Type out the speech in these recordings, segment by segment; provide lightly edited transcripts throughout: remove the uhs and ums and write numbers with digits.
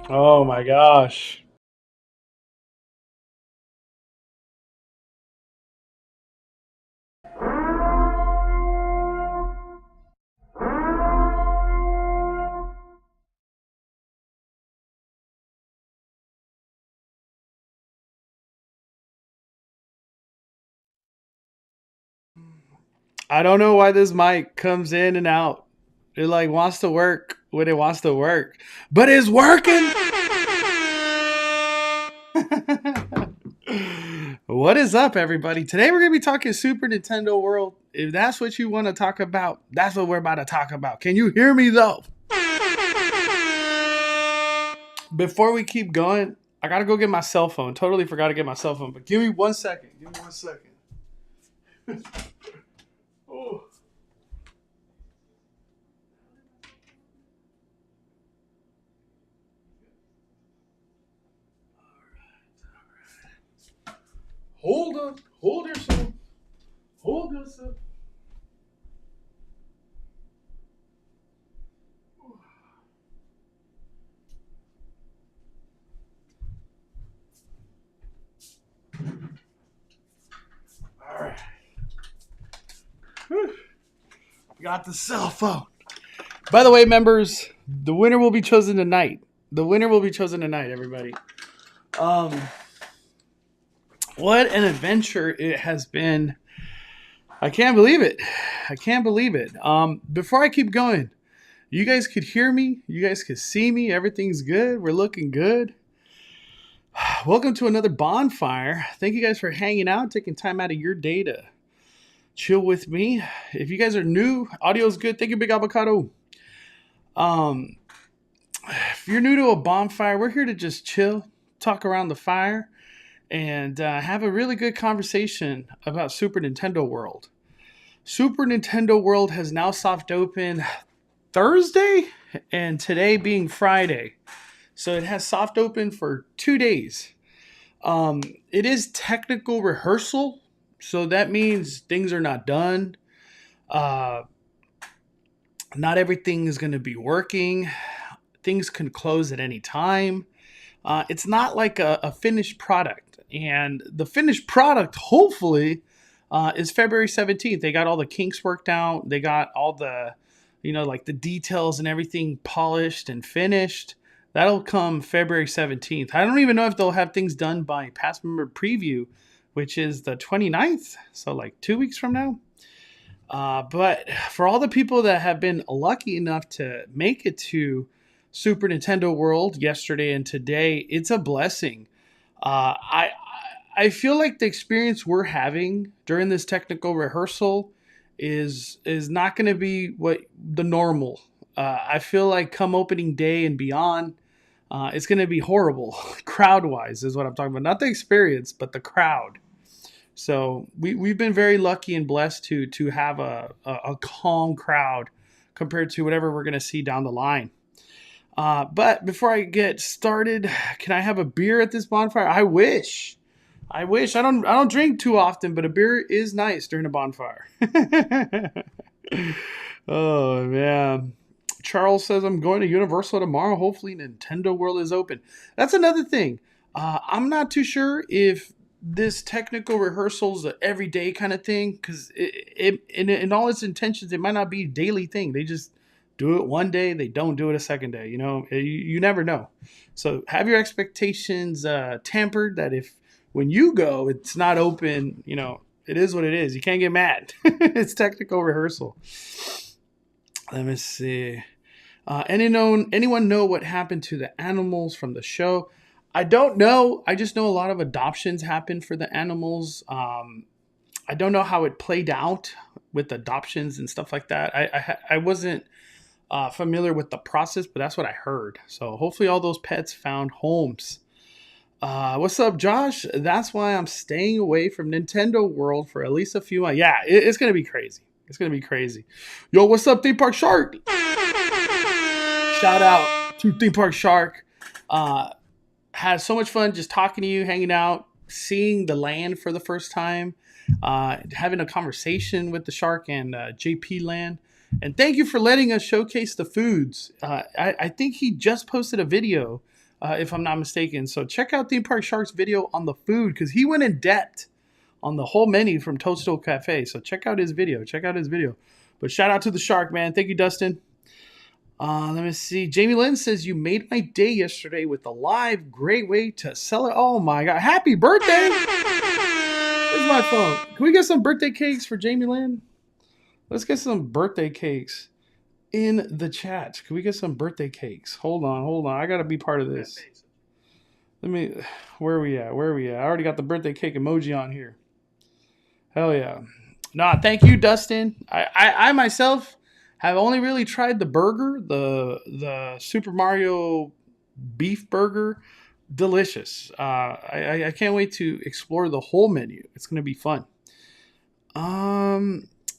Oh my gosh. I don't know why this mic comes in and out. It like wants to work when it wants to work, but it's working. What is up, everybody? Today we're gonna be talking Super Nintendo World. If that's what you want to talk about, that's what we're about to talk about. Can you hear me though? Before we keep going, I gotta go get my cell phone. Totally forgot to get my cell phone, but give me 1 second. Give me 1 second. Oh. Hold up. Hold yourself. Hold yourself. All right. Whew. Got the cell phone. By the way, members, the winner will be chosen tonight. The winner will be chosen tonight, everybody. Um, what an adventure it has been. I can't believe it. I can't believe it. Before I keep going, you guys could hear me. You guys could see me. Everything's good. We're looking good. Welcome to another bonfire. Thank you guys for hanging out, taking time out of your day to chill with me. If you guys are new, audio is good. Thank you, Big Avocado. If you're new to a bonfire, we're here to just chill, talk around the fire, and have a really good conversation about Super Nintendo World. Super Nintendo World has now soft opened Thursday, and today being Friday. So it has soft open for 2 days. It is technical rehearsal, so that means things are not done. Uh, Not everything is going to be working. Things can close at any time. It's not like a finished product. And the finished product, hopefully, is February 17th. They got all the kinks worked out. They got all the, like the details and everything polished and finished. That'll come February 17th. I don't even know if they'll have things done by past member preview, which is the 29th. So like 2 weeks from now. But for all the people that have been lucky enough to make it to Super Nintendo World yesterday and today, it's a blessing. I feel like the experience we're having during this technical rehearsal is not going to be what the normal. I feel like come opening day and beyond, it's going to be horrible. Crowd wise is what I'm talking about, not the experience, but the crowd. So we've been very lucky and blessed to have a calm crowd compared to whatever we're going to see down the line. But before I get started, can I have a beer at this bonfire? I wish. I wish. I don't drink too often, but a beer is nice during a bonfire. Oh man. Charles says I'm going to Universal tomorrow. Hopefully Nintendo World is open. That's another thing. I'm not too sure if this technical rehearsals an everyday kind of thing because in all its intentions it might not be a daily thing. They just do it one day, they don't do it a second day. You never know. So have your expectations tampered that if when you go it's not open, it is what it is. You can't get mad. It's technical rehearsal. Let me see. Anyone know what happened to the animals from the show? I don't know. I just know a lot of adoptions happened for the animals. I don't know how it played out with adoptions and stuff like that. I wasn't familiar with the process, but that's what I heard. So hopefully all those pets found homes. What's up, Josh? That's why I'm staying away from Nintendo World for at least a few months. Yeah, it's going to be crazy. It's going to be crazy. Yo, what's up, Theme Park Shark? Shout out to Theme Park Shark. Had so much fun just talking to you, hanging out, seeing the land for the first time, having a conversation with the shark and JP Land. And thank you for letting us showcase the foods. I think he just posted a video if I'm not mistaken. So check out Theme Park Shark's video on the food because he went in depth on the whole menu from Toadstool Cafe. So check out his video. Check out his video. But shout out to the Shark, man. Thank you, Dustin. Let me see. Jamie Lynn says, you made my day yesterday with the live. Great way to sell it. Oh, my God. Happy birthday. Where's my phone? Can we get some birthday cakes for Jamie Lynn? Let's get some birthday cakes in the chat. Can we get some birthday cakes? Hold on. I got to be part of this. Where are we at? I already got the birthday cake emoji on here. Hell yeah. Nah, thank you, Dustin. I myself have only really tried the burger, the Super Mario beef burger. Delicious. I can't wait to explore the whole menu. It's going to be fun.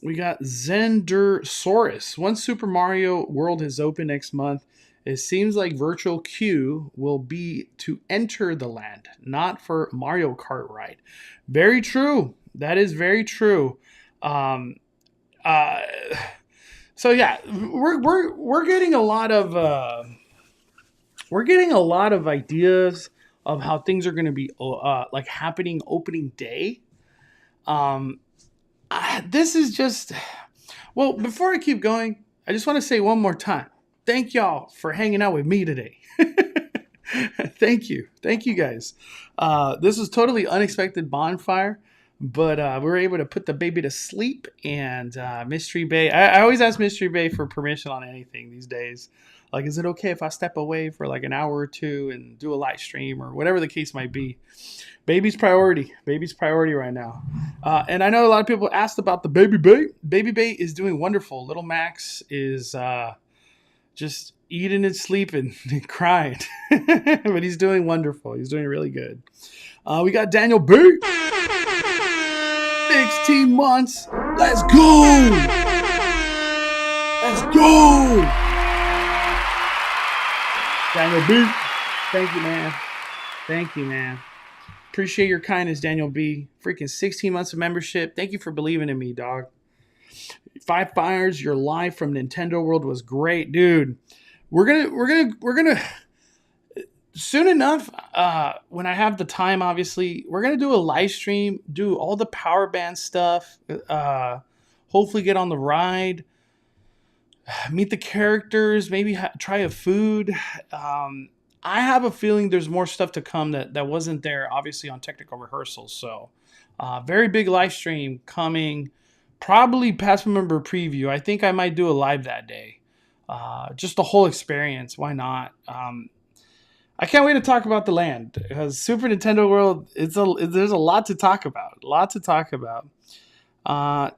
We got Zendersaurus. Once Super Mario World is open next month, it seems like virtual queue will be to enter the land, not for Mario Kart ride. Very true. That is very true. So yeah, we're getting a lot of ideas of how things are going to be like happening opening day. This is just, well, before I keep going, I just want to say one more time, thank y'all for hanging out with me today. Thank you guys. This was totally unexpected bonfire. But we were able to put the baby to sleep, and Mystery Bay. I always ask Mystery Bay for permission on anything these days. Like, is it okay if I step away for like an hour or two and do a live stream or whatever the case might be? Baby's priority. Baby's priority right now. And I know a lot of people asked about the Baby Bay. Baby Bay is doing wonderful. Little Max is just eating and sleeping and crying. But he's doing wonderful. He's doing really good. We got Daniel B. 16 months. Let's go. Let's go. Daniel B. Thank you, man. Thank you, man. Appreciate your kindness, Daniel B. Freaking 16 months of membership. Thank you for believing in me, dog. 5 Fires, your live from Nintendo World was great, dude. We're gonna soon enough, when I have the time, obviously, we're going to do a live stream, do all the power band stuff, hopefully get on the ride, meet the characters, maybe try a food. I have a feeling there's more stuff to come that wasn't there, obviously, on technical rehearsals. So, very big live stream coming, probably past member preview. I think I might do a live that day. Just the whole experience. Why not? I can't wait to talk about the land because Super Nintendo World, there's a lot to talk about.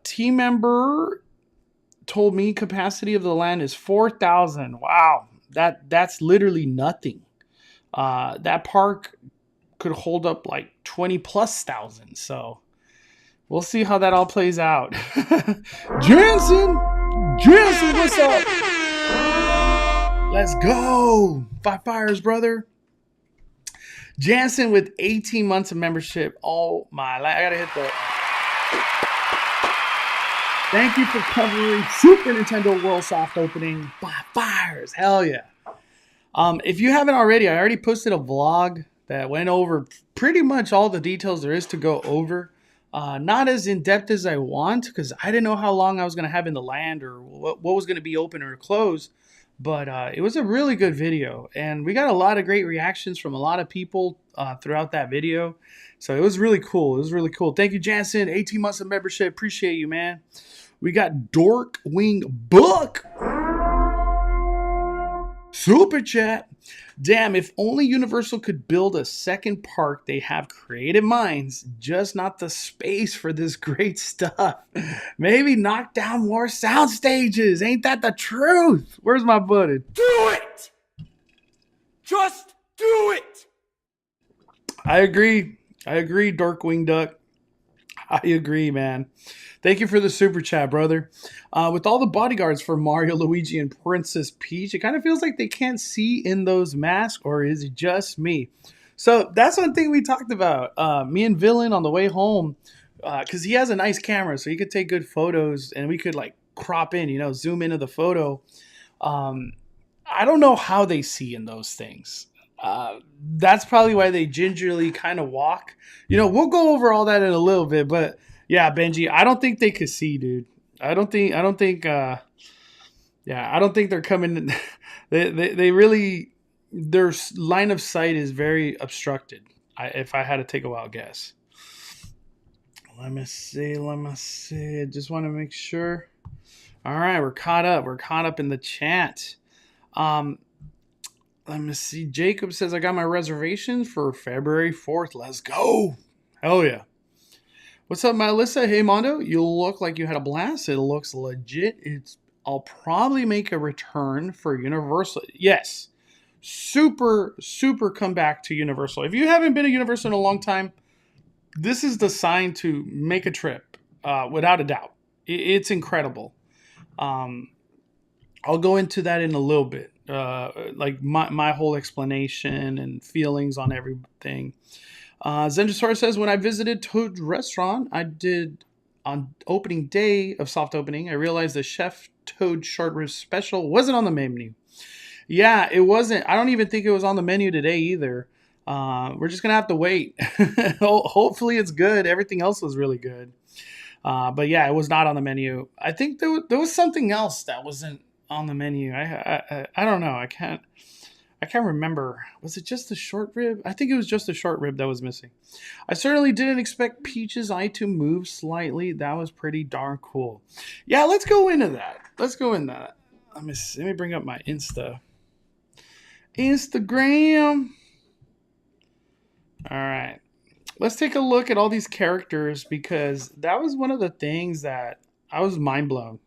Team member told me capacity of the land is 4,000. Wow, that's literally nothing. That park could hold up like 20,000+. So we'll see how that all plays out. Jansen, what's up? Let's go. 5 Fires, brother. Jansen with 18 months of membership. Oh my life. I gotta hit that. Thank you for covering Super Nintendo World soft opening. 5 Fires. Hell yeah. If you haven't already, I already posted a vlog that went over pretty much all the details there is to go over. Not as in-depth as I want because I didn't know how long I was going to have in the land or what was going to be open or closed. But it was a really good video, and we got a lot of great reactions from a lot of people throughout that video. So it was really cool. Thank you, Jansen. 18 months of membership. Appreciate you, man. We got Dorkwing Book. Super chat. Damn, if only Universal could build a second park, they have creative minds, just not the space for this great stuff. Maybe knock down more sound stages. Ain't that the truth? Where's my buddy? Do it! Just do it! I agree, Dorkwing Duck. I agree, man. Thank you for the super chat, brother. With all the bodyguards for Mario, Luigi, and Princess Peach, it kind of feels like they can't see in those masks, or is it just me? So that's one thing we talked about. Me and Villain on the way home, because he has a nice camera, so he could take good photos, and we could like crop in, zoom into the photo. I don't know how they see in those things. That's probably why they gingerly kind of walk. You know, we'll go over all that in a little bit, but yeah, Benji, I don't think they could see, dude. I don't think yeah, I don't think they're coming. They really, their line of sight is very obstructed. If I had to take a wild guess. Let me see. I just want to make sure. All right, we're caught up. We're caught up in the chat. Let me see. Jacob says, I got my reservation for February 4th. Let's go. Hell yeah. What's up, Melissa? Hey, Mondo. You look like you had a blast. It looks legit. I'll probably make a return for Universal. Yes. Super, super come back to Universal. If you haven't been to Universal in a long time, this is the sign to make a trip, without a doubt. It's incredible. I'll go into that in a little bit. Like my whole explanation and feelings on everything. Zendosaurus says, when I visited Toad's restaurant, I did on opening day of soft opening, I realized the Chef Toad short rib special wasn't on the menu. Yeah, it wasn't. I don't even think it was on the menu today either. We're just gonna have to wait. Hopefully it's good. Everything else was really good. But yeah, it was not on the menu. I think there was something else that wasn't on the menu. I don't know. I can't remember. Was it just the short rib? I think it was just the short rib that was missing. I certainly didn't expect Peach's eye to move slightly. That was pretty darn cool. Yeah, let's go into that. Let me bring up my Instagram. All right. Let's take a look at all these characters, because that was one of the things that I was mind blown.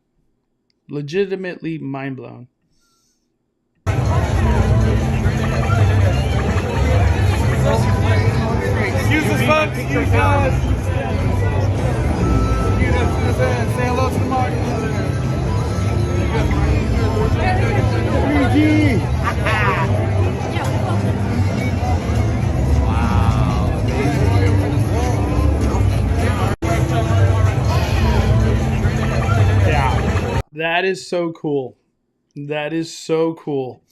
Legitimately mind blown. Excuse us, folks. Excuse us. Say hello to the market. Yeah, that is so cool. That is so cool.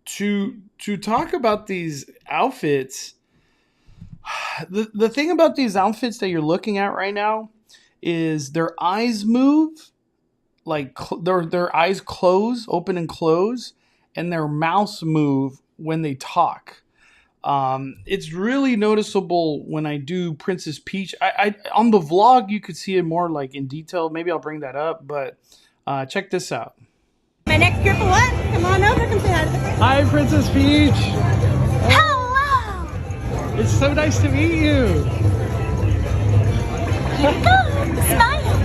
To talk about these outfits, the thing about these outfits that you're looking at right now is their eyes move, like their eyes close, open and close, and their mouths move when they talk. It's really noticeable when I do Princess Peach. I on the vlog you could see it more like in detail. Maybe I'll bring that up, but check this out. My next trip for what? Come on over, come say hi to the friends. Hi, Princess Peach. Hello! It's so nice to meet you. Good, smile.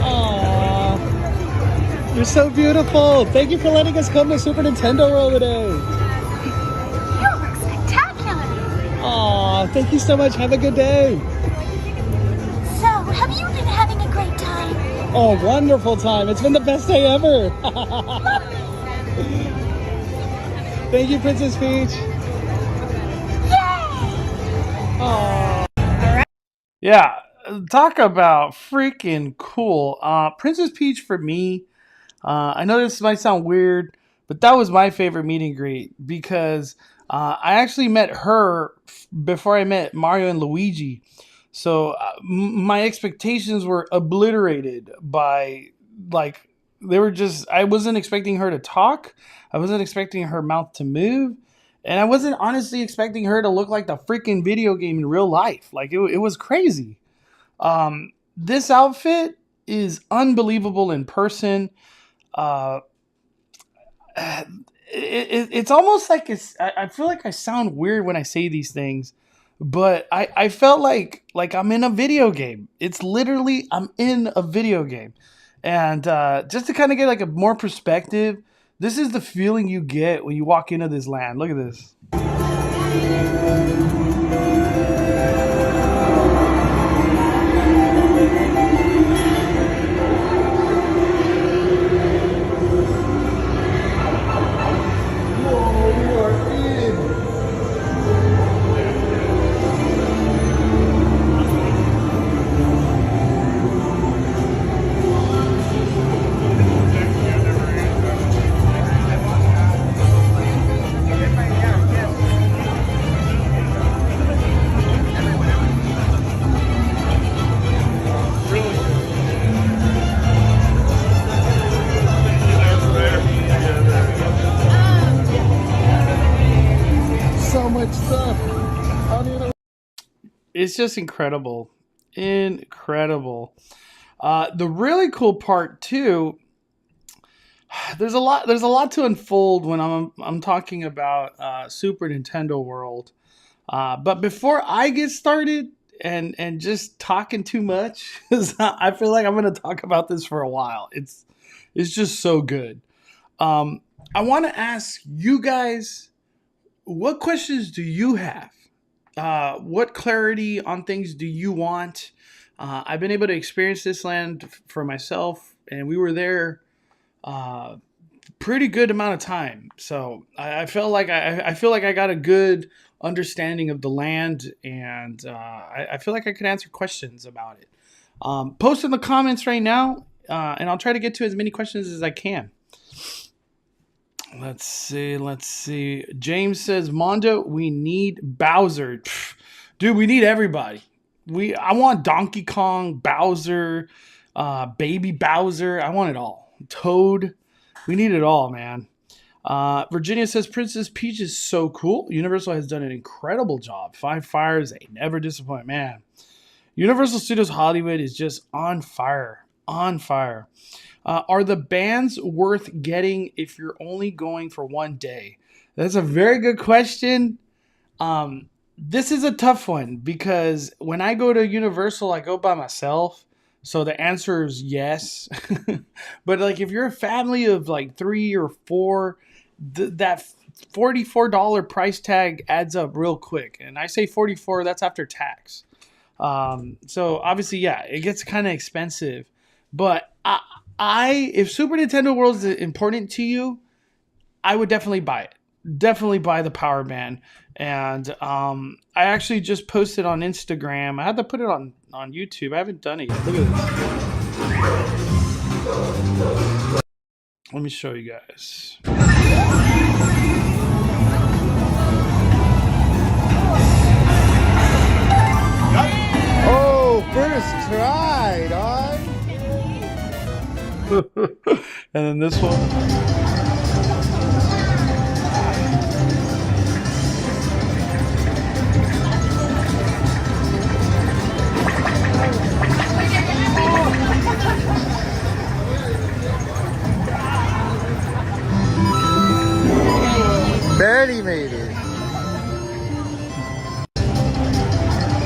Aww. You're so beautiful. Thank you for letting us come to Super Nintendo World today. You look spectacular. Aw, thank you so much. Have a good day. So, have you been having a great time? Oh, wonderful time. It's been the best day ever. Thank you, Princess Peach. Yay! Aww. Yeah, talk about freaking cool. Princess Peach for me, I know this might sound weird, but that was my favorite meet and greet, because I actually met her before I met Mario and Luigi. So my expectations were obliterated by, like, they were just, I wasn't expecting her to talk. I wasn't expecting her mouth to move. And I wasn't honestly expecting her to look like the freaking video game in real life. Like, it was crazy. This outfit is unbelievable in person. It's almost like I feel like I sound weird when I say these things, but I felt like I'm in a video game. It's literally, I'm in a video game. And just to kind of get like a more perspective, this is the feeling you get when you walk into this land. Look at this. It's just incredible. Incredible. The really cool part too, there's a lot to unfold when I'm talking about Super Nintendo World. But before I get started and just talking too much, 'cause I feel like I'm going to talk about this for a while. It's just so good. I want to ask you guys, what questions do you have? What clarity on things do you want? I've been able to experience this land for myself, and we were there pretty good amount of time. So I felt like I feel like I got a good understanding of the land, and I feel like I could answer questions about it. Post in the comments right now, and I'll try to get to as many questions as I can. Let's see. James says, Mondo, we need Bowser. Pfft, dude, we need everybody. I want Donkey Kong, Bowser, Baby Bowser. I want it all. Toad. We need it all, man. Virginia says, Princess Peach is so cool. Universal has done an incredible job. Five Fires, they never disappoint, man. Universal Studios Hollywood is just on fire. On fire. Are the bands worth getting if you're only going for one day? That's a very good question. This is a tough one because when I go to Universal, I go by myself. So the answer is yes. But like if you're a family of like 3 or 4, that $44 price tag adds up real quick. And I say 44, that's after tax. So obviously, yeah, it gets kind of expensive. But if Super Nintendo World is important to you, I would definitely buy it. Definitely buy the Power Band. And I actually just posted on Instagram. I had to put it on YouTube. I haven't done it yet. Look at this. Let me show you guys. Oh, first try, dog. And then this one. Barely made it.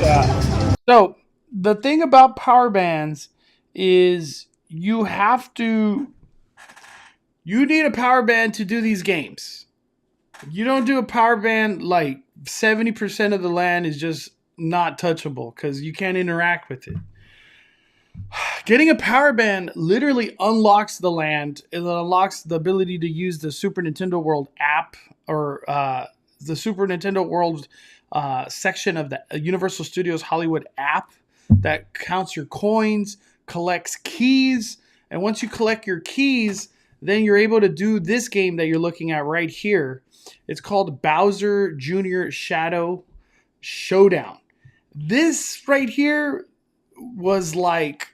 Yeah. So the thing about power bands is you need a power band to do these games. You don't do a power band, like 70% of the land is just not touchable because you can't interact with it. Getting a power band literally unlocks the land. It unlocks the ability to use the Super Nintendo World app or the Super Nintendo World section of the Universal Studios Hollywood app that counts your coins, collects keys, and once you collect your keys, then you're able to do this game that you're looking at right here. It's called Bowser Jr. Shadow Showdown. This right here was like,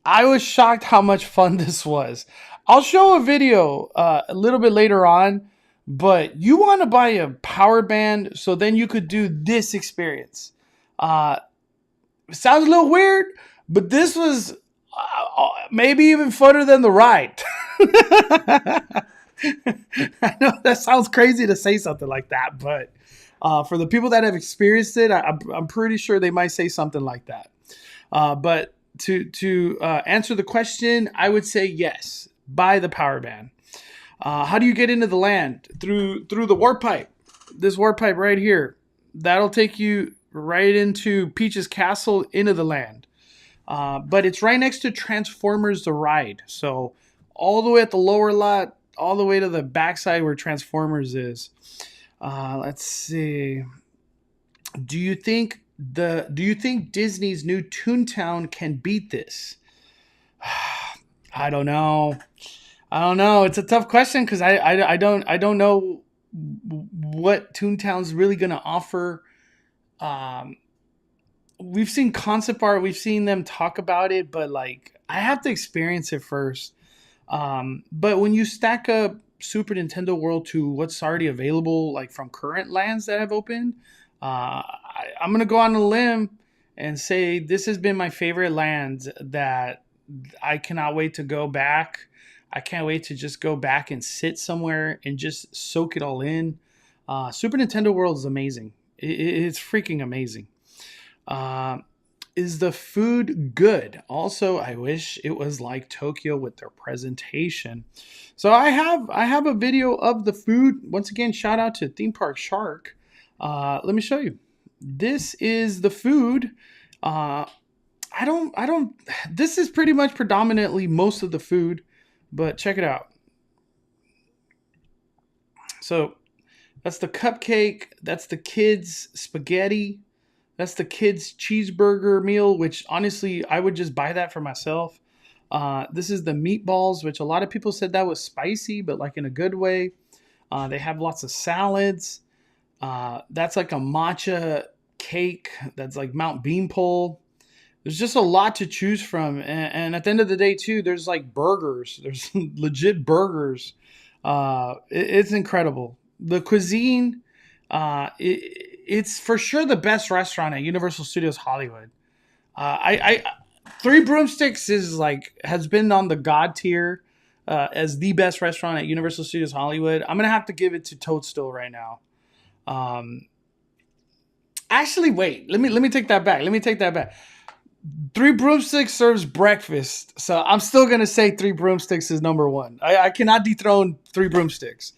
I was shocked how much fun this was. I'll show a video a little bit later on, but you want to buy a power band so then you could do this experience. Sounds a little weird, but this was maybe even funner than the ride. I know that sounds crazy to say something like that, but for the people that have experienced it, I'm pretty sure they might say something like that. But to answer the question, I would say yes, buy the power band. How do you get into the land? Through the warp pipe. This warp pipe right here. That'll take you right into Peach's castle, into the land. But it's right next to Transformers the Ride. So all the way at the lower lot, all the way to the backside where Transformers is. Let's see. Do you think Disney's new Toontown can beat this? I don't know. It's a tough question because I don't know what Toontown's really going to offer. We've seen concept art, we've seen them talk about it, but like I have to experience it first. But when you stack up Super Nintendo World to what's already available, like from current lands that have opened, I'm gonna go on a limb and say this has been my favorite land that I cannot wait to go back. I can't wait to just go back and sit somewhere and just soak it all in. Super Nintendo World is amazing. It's freaking amazing. Uh, is the food good? Also, I wish it was like Tokyo with their presentation. So I have a video of the food. Once again, shout out to Theme Park Shark. Let me show you. This is the food. I don't. This is pretty much predominantly most of the food, but check it out. So that's the cupcake. That's the kids' spaghetti. That's the kids' cheeseburger meal, which honestly, I would just buy that for myself. This is the meatballs, which a lot of people said that was spicy, but like in a good way. They have lots of salads. That's like a matcha cake. That's like Mount Beanpole. There's just a lot to choose from. And at the end of the day, too, there's like burgers. There's legit burgers. It's incredible. The cuisine, it's for sure the best restaurant at Universal Studios Hollywood. I Three Broomsticks has been on the god tier as the best restaurant at Universal Studios Hollywood. I'm gonna have to give it to Toadstool right now. Actually, wait. Let me take that back. Three Broomsticks serves breakfast, so I'm still gonna say Three Broomsticks is number one. I cannot dethrone Three Broomsticks.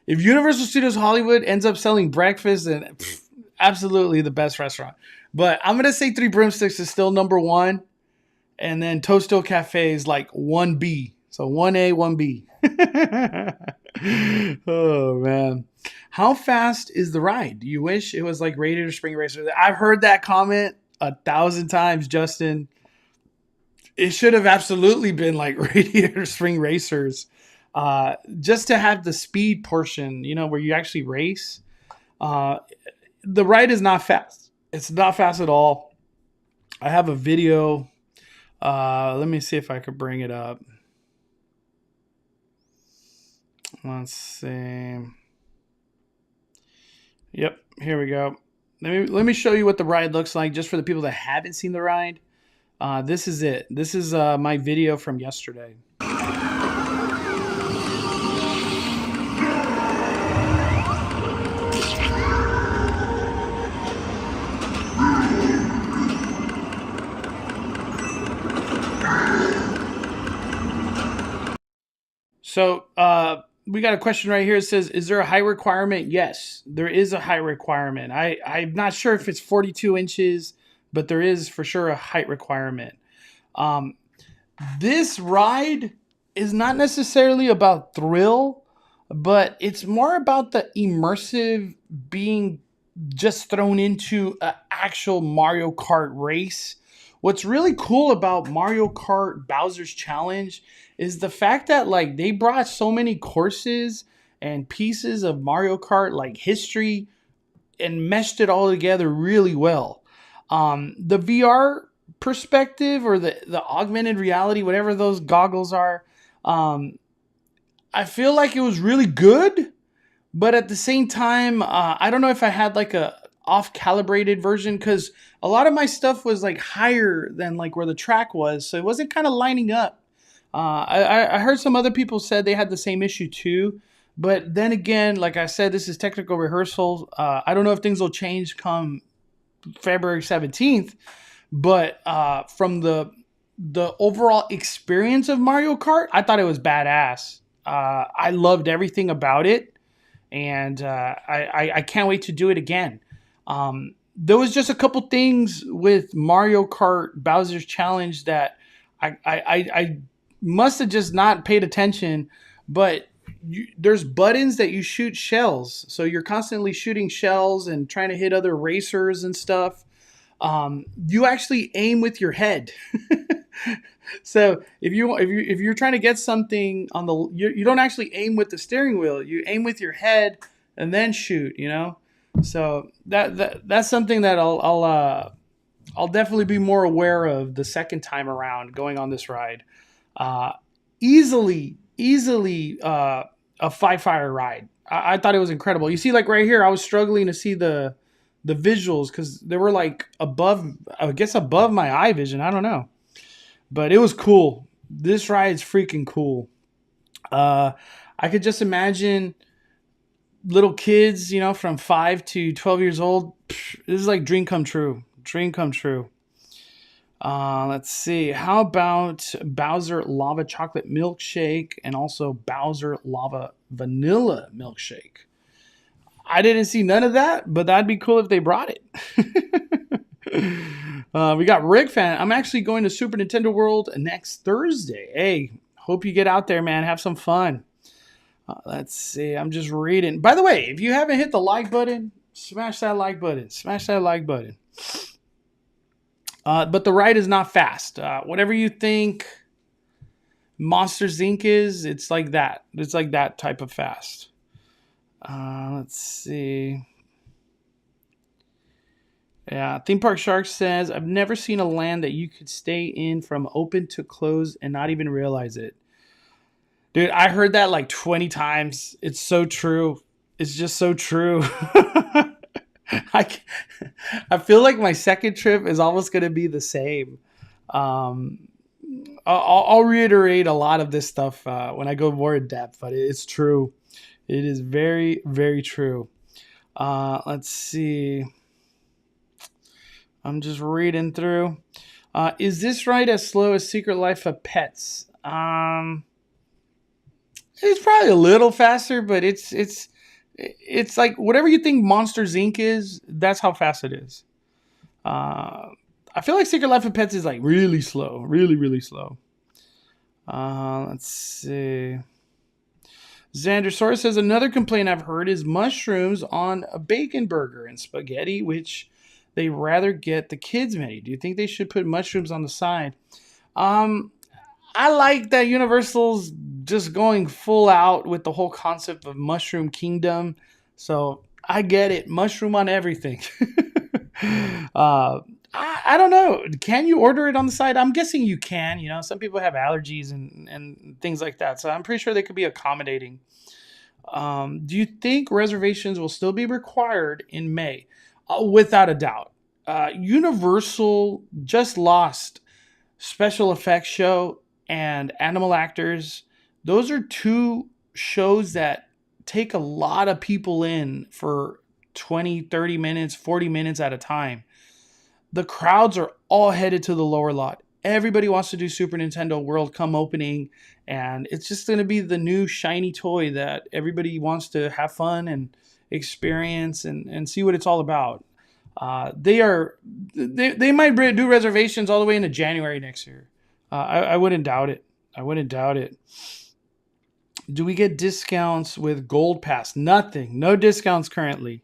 If Universal Studios Hollywood ends up selling breakfast, then absolutely the best restaurant. But I'm gonna say Three Broomsticks is still number one, and then Toadstool Cafe is like 1B. So 1A, 1B. Oh man. How fast is the ride? Do you wish it was like Radiator Spring Racer? I've heard that comment 1,000 times, Justin. It should have absolutely been like Radiator Spring Racers. Just to have the speed portion, where you actually race. The ride is not fast. It's not fast at all. I have a video. Let me see if I could bring it up. Let's see. Yep, here we go. Let me show you what the ride looks like, just for the people that haven't seen the ride. This is it. This is my video from yesterday. So we got a question right here. It says, is there a height requirement? Yes, there is a height requirement. I'm not sure if it's 42 inches, but there is for sure a height requirement. This ride is not necessarily about thrill, but it's more about the immersive being just thrown into an actual Mario Kart race. What's really cool about Mario Kart Bowser's Challenge is the fact that they brought so many courses and pieces of Mario Kart history and meshed it all together really well. The VR perspective, or the augmented reality, whatever those goggles are, I feel like it was really good, but at the same time, I don't know if I had a off-calibrated version, because a lot of my stuff was higher than where the track was, so it wasn't kind of lining up. I heard some other people said they had the same issue too, but then again, like I said, this is technical rehearsal. I don't know if things will change come February 17th, but from the overall experience of Mario Kart, I thought it was badass. I loved everything about it, and I can't wait to do it again. There was just a couple things with Mario Kart Bowser's Challenge that I must have just not paid attention, but there's buttons that you shoot shells. So you're constantly shooting shells and trying to hit other racers and stuff. You actually aim with your head. So if you're trying to get something on you don't actually aim with the steering wheel. You aim with your head and then shoot, So that's something that I'll definitely be more aware of the second time around going on this ride. Easily a 5-fire ride. I thought it was incredible. You see, right here, I was struggling to see the the visuals, because they were like above, I guess above my eye vision. I don't know, but it was cool. This ride's freaking cool. I could just imagine little kids, you know, from 5 to 12 years old. This is like dream come true. Dream come true. Let's see. How about Bowser Lava Chocolate Milkshake and also Bowser Lava Vanilla Milkshake? I didn't see none of that, but that'd be cool if they brought it. We got Rick Fan. I'm actually going to Super Nintendo World next Thursday. Hey, hope you get out there, man. Have some fun. Let's see. I'm just reading. By the way, if you haven't hit the like button, smash that like button. Smash that like button. But the ride is not fast. Whatever you think Monsters Inc. is, it's like that. It's like that type of fast. Let's see. Yeah, Theme Park Shark says, I've never seen a land that you could stay in from open to close and not even realize it. Dude, I heard that like 20 times. It's so true. It's just so true. I feel like my second trip is almost going to be the same. I'll reiterate a lot of this stuff when I go more in depth, but it's true. It is very, very true. Let's see. I'm just reading through. Is this ride as slow as Secret Life of Pets? It's probably a little faster, but it's like whatever you think Monsters Inc. is, that's how fast it is. I feel like Secret Life of Pets is like really slow. Really, really slow. Let's see. Xander Soros says, another complaint I've heard is mushrooms on a bacon burger and spaghetti, which they rather get the kids menu. Do you think they should put mushrooms on the side? I like that Universal's just going full out with the whole concept of Mushroom Kingdom. So I get it. Mushroom on everything. I don't know. Can you order it on the side? I'm guessing you can. You know, some people have allergies and things like that. So I'm pretty sure they could be accommodating. Do you think reservations will still be required in May? Without a doubt. Universal just lost Special Effects Show and Animal Actors. Those are two shows that take a lot of people in for 20, 30 minutes, 40 minutes at a time. The crowds are all headed to the lower lot. Everybody wants to do Super Nintendo World come opening, and it's just going to be the new shiny toy that everybody wants to have fun and experience and see what it's all about. They might do reservations all the way into January next year. I wouldn't doubt it. I wouldn't doubt it. Do we get discounts with Gold Pass? Nothing. No discounts currently.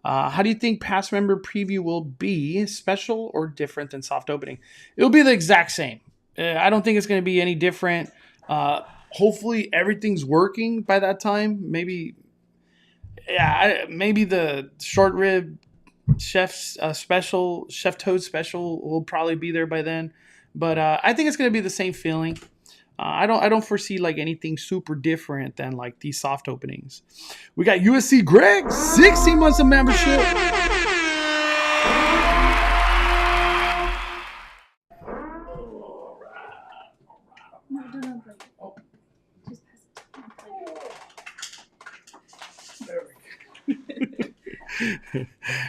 How do you think Pass Member Preview will be? Special or different than soft opening? It'll be the exact same. I don't think it's going to be any different. Hopefully everything's working by that time. Maybe the short rib chef's special, Chef Toad special will probably be there by then. But I think it's going to be the same feeling. I don't foresee like anything super different than like these soft openings. We got USC Greg, 16 months of membership.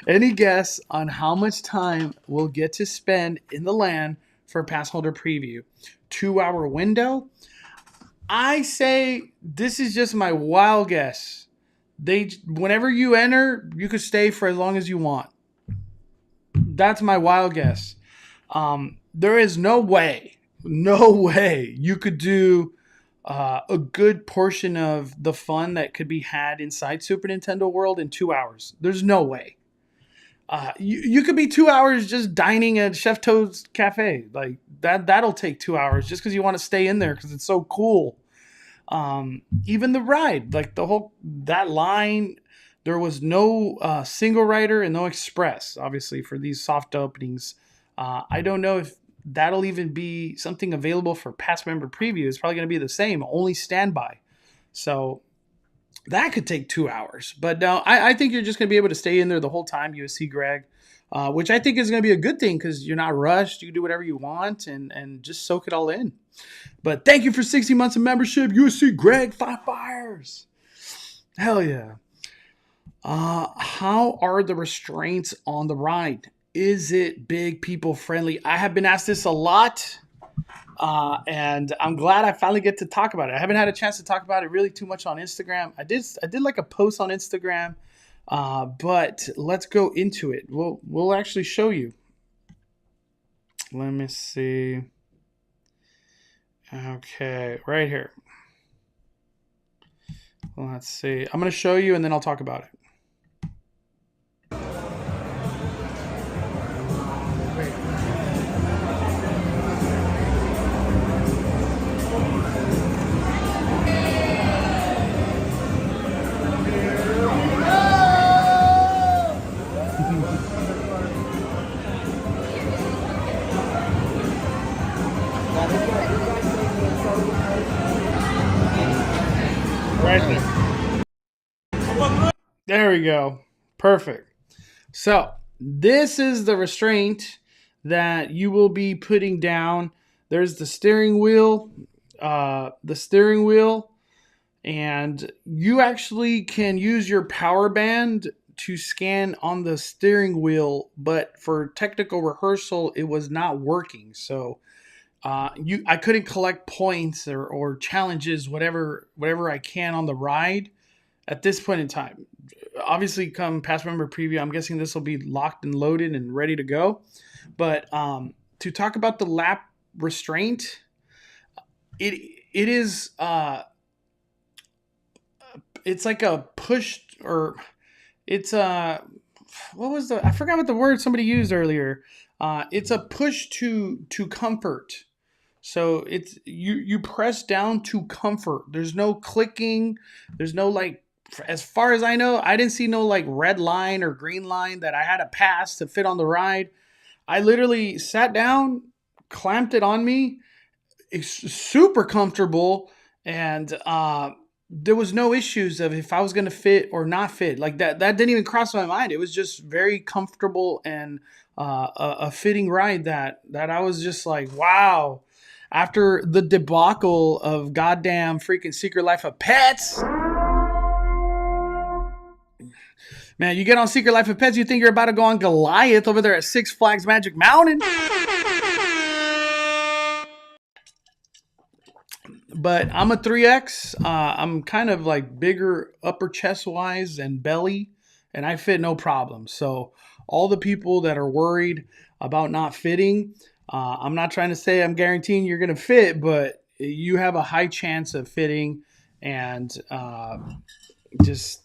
Any guess on how much time we'll get to spend in the land for a pass holder preview? 2-hour window? I say this is just my wild guess. Whenever you enter, you could stay for as long as you want. That's my wild guess. There is no way you could do a good portion of the fun that could be had inside Super Nintendo World in 2 hours. There's no way. You could be 2 hours just dining at Chef Toad's Cafe. Like that'll take 2 hours just because you want to stay in there because it's so cool. Even the ride, like that line, there was no single rider and no express, obviously, for these soft openings. I don't know if that'll even be something available for Pass Member Preview. It's probably going to be the same, only standby. So That could take 2 hours. But no, I think you're just going to be able to stay in there the whole time, USC Greg, which I think is going to be a good thing because you're not rushed. You can do whatever you want and just soak it all in. But thank you for 60 months of membership, USC Greg, 5 fires. Hell yeah. How are the restraints on the ride? Is it big people friendly? I have been asked this a lot. And I'm glad I finally get to talk about it. I haven't had a chance to talk about it really too much on Instagram. I did like a post on Instagram, but let's go into it. We'll actually show you. Let me see. Okay, right here. Let's see. I'm going to show you and then I'll talk about it. Right there. There we go. Perfect. So this is the restraint that you will be putting down. There's the steering wheel, and you actually can use your power band to scan on the steering wheel, but for technical rehearsal, it was not working. So I couldn't collect points or challenges, whatever I can on the ride at this point in time. Obviously, come past member preview, I'm guessing this will be locked and loaded and ready to go. But to talk about the lap restraint, it is it's like a push, or it's a I forgot what the word somebody used earlier. It's a push to comfort. So it's you press down to comfort. There's no clicking. There's no, like, as far as I know, I didn't see no like red line or green line that I had to pass to fit on the ride. I literally sat down, clamped it on me. It's super comfortable, and there was no issues of if I was going to fit or not fit. Like that didn't even cross my mind. It was just very comfortable and a fitting ride that I was just like, wow. After the debacle of goddamn freaking Secret Life of Pets, man, you get on Secret Life of Pets, you think you're about to go on Goliath over there at Six Flags Magic Mountain. But I'm a 3X. I'm kind of like bigger upper chest wise and belly, and I fit no problem. So all the people that are worried about not fitting, I'm not trying to say I'm guaranteeing you're going to fit, but you have a high chance of fitting, and just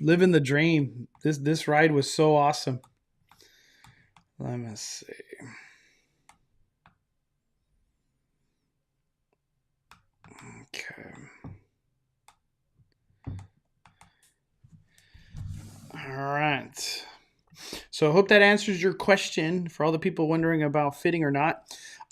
living the dream. This ride was so awesome. Let me see. Okay. All right. So I hope that answers your question for all the people wondering about fitting or not.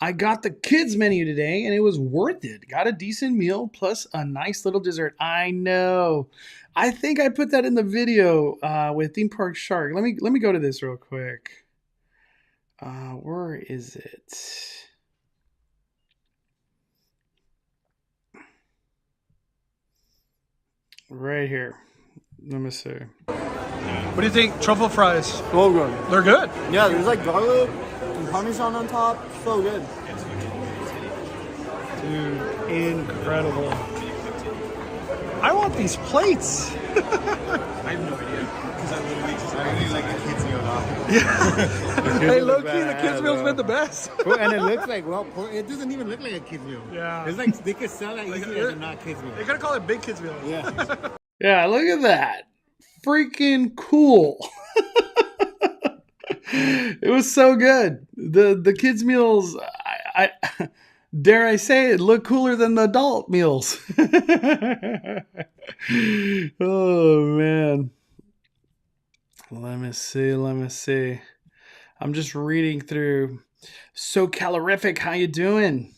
I got the kids menu today and it was worth it. Got a decent meal plus a nice little dessert. I know. I think I put that in the video with Theme Park Shark. Let me go to this real quick. Where is it? Right here. Let me see. What do you think? Truffle fries. So good. They're good. Yeah, there's like garlic and parmesan on top. So good. Dude, incredible. I want these plates. I have no idea. Because I really like the kids' meal now. Yeah. Hey, low-key, the kids' meal's been the best. And it looks like, well, it doesn't even look like a kids' meal. Yeah. It's like they could sell that easily as a not kids' meal. They gotta call it big kids' meal. Yeah. Yeah, look at that. Freaking cool. It was so good. The kids' meals, I dare I say it, look cooler than the adult meals. Oh, man. Let me see. I'm just reading through. So calorific, how you doing?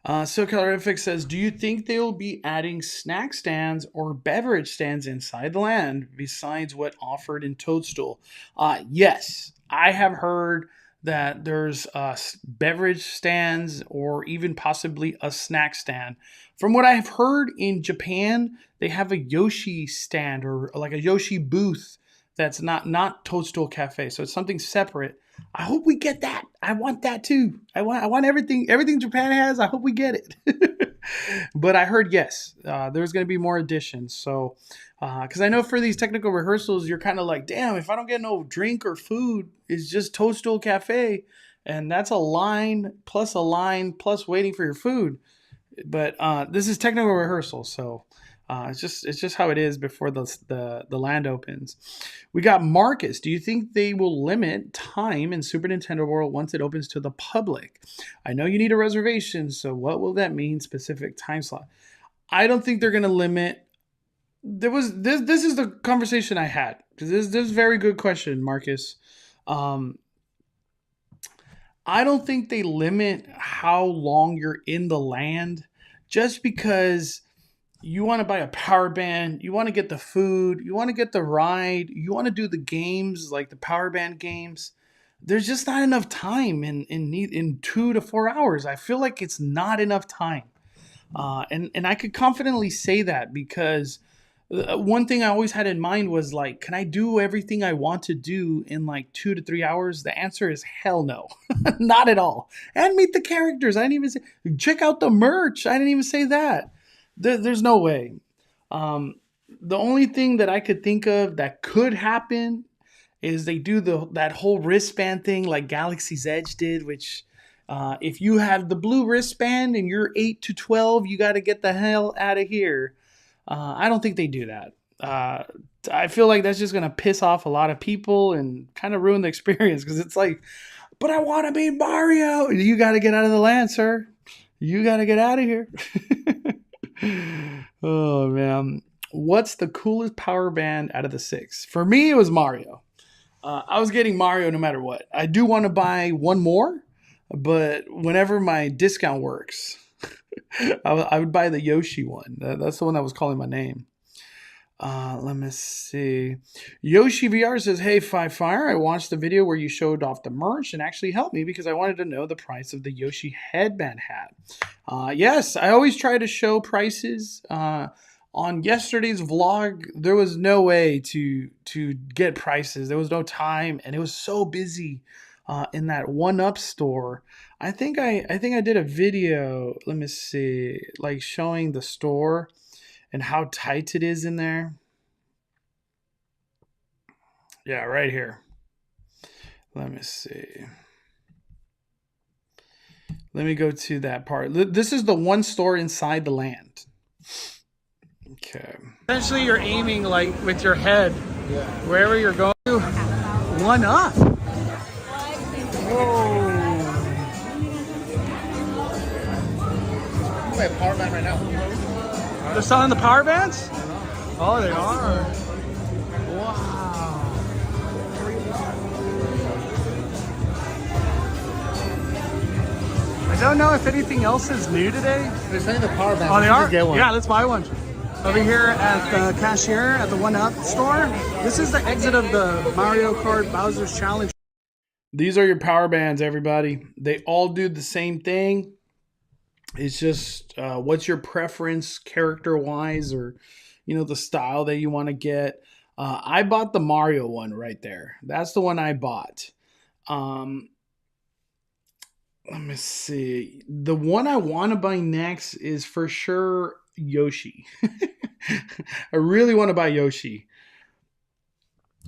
So Calorific says, do you think they will be adding snack stands or beverage stands inside the land besides what offered in Toadstool? Yes, I have heard that there's beverage stands or even possibly a snack stand. From what I've heard in Japan, they have a Yoshi stand or like a Yoshi booth that's not Toadstool Cafe. So it's something separate. I hope we get that. I want that too. I want everything Japan has. I hope we get it. But I heard yes, there's going to be more additions. So, because I know for these technical rehearsals, you're kind of like, damn, if I don't get no drink or food, it's just Toadstool Cafe, and that's a line plus waiting for your food. But this is technical rehearsal, so. It's just how it is before the land opens. We got Marcus. Do you think they will limit time in Super Nintendo World once it opens to the public? I know you need a reservation, so what will that mean? Specific time slot? I don't think they're going to limit. There was this. This is the conversation I had because this is a very good question, Marcus. I don't think they limit how long you're in the land, just because. You want to buy a power band, you want to get the food, you want to get the ride, you want to do the games like the power band games. There's just not enough time in 2 to 4 hours. I feel like it's not enough time. And I could confidently say that because one thing I always had in mind was like, can I do everything I want to do in like 2 to 3 hours? The answer is hell no, not at all. And meet the characters. I didn't even say, check out the merch. I didn't even say that. There's no way. The only thing that I could think of that could happen is they do that whole wristband thing like Galaxy's Edge did, which if you have the blue wristband and you're 8 to 12, you got to get the hell out of here. I don't think they do that. I feel like that's just going to piss off a lot of people and kind of ruin the experience because it's like, but I want to be Mario. You got to get out of the land, sir. You got to get out of here. Oh man, what's the coolest power band out of the 6? For me, it was Mario. I was getting Mario no matter what. I do want to buy one more, but whenever my discount works, I would buy the Yoshi one. That's the one that was calling my name. Let me see. Yoshi VR says, hey, Fire, I watched the video where you showed off the merch and actually helped me because I wanted to know the price of the Yoshi headband hat. Yes, I always try to show prices. On yesterday's vlog, there was no way to get prices. There was no time, and it was so busy in that 1UP store. I think I did a video, let me see, like showing the store and how tight it is in there. Yeah, right here. Let me see. Let me go to that part. This is the one store inside the land. Okay. Essentially, you're aiming like with your head, wherever you're going to. 1UP. Whoa. I'm a power band right now. They're selling the power bands? Oh, they are. Wow. I don't know if anything else is new today. They're selling the power band. Oh, they are? Get one. Yeah, let's buy one. Over here at the cashier at the 1UP store. This is the exit of the Mario Kart Bowser's Challenge. These are your power bands, everybody. They all do the same thing. It's just what's your preference character-wise, or the style that you want to get. I bought the Mario one right there. That's the one I bought. Let me see. The one I want to buy next is for sure Yoshi. I really want to buy Yoshi.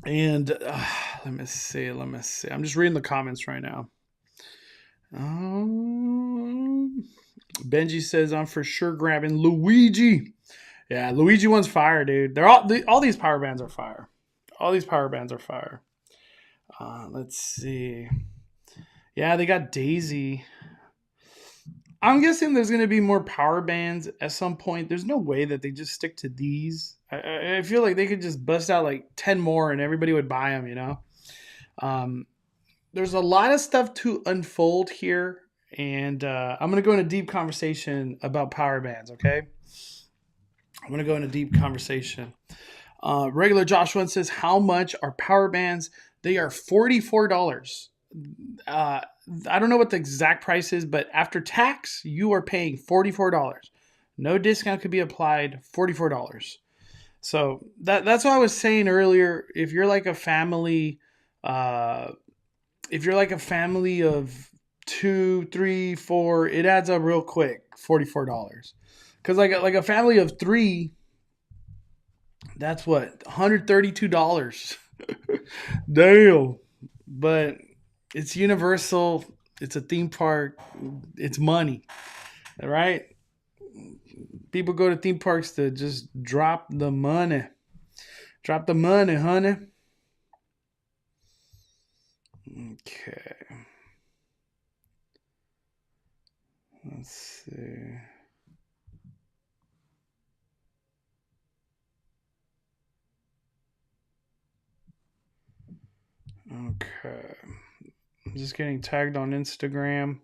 And let me see. I'm just reading the comments right now. Benji says I'm for sure grabbing Luigi. Yeah, Luigi one's fire, dude. All these power bands are fire. All these power bands are fire. Let's see. Yeah, they got Daisy. I'm guessing there's going to be more power bands at some point. There's no way that they just stick to these. I feel like they could just bust out like 10 more and everybody would buy them, There's a lot of stuff to unfold here and I'm going to go in a deep conversation about power bands, okay? I'm going to go in a deep conversation. Regular Joshua says, how much are power bands? They are $44. I don't know what the exact price is, but after tax, you are paying $44. No discount could be applied, $44. So that's what I was saying earlier. If you're like a family, of 2, 3, 4, it adds up real quick, $44. Because like a family of 3, that's what, $132. Damn. But it's Universal. It's a theme park. It's money. All right. People go to theme parks to just drop the money. Drop the money, honey. Okay. Let's see. Okay. I'm just getting tagged on Instagram.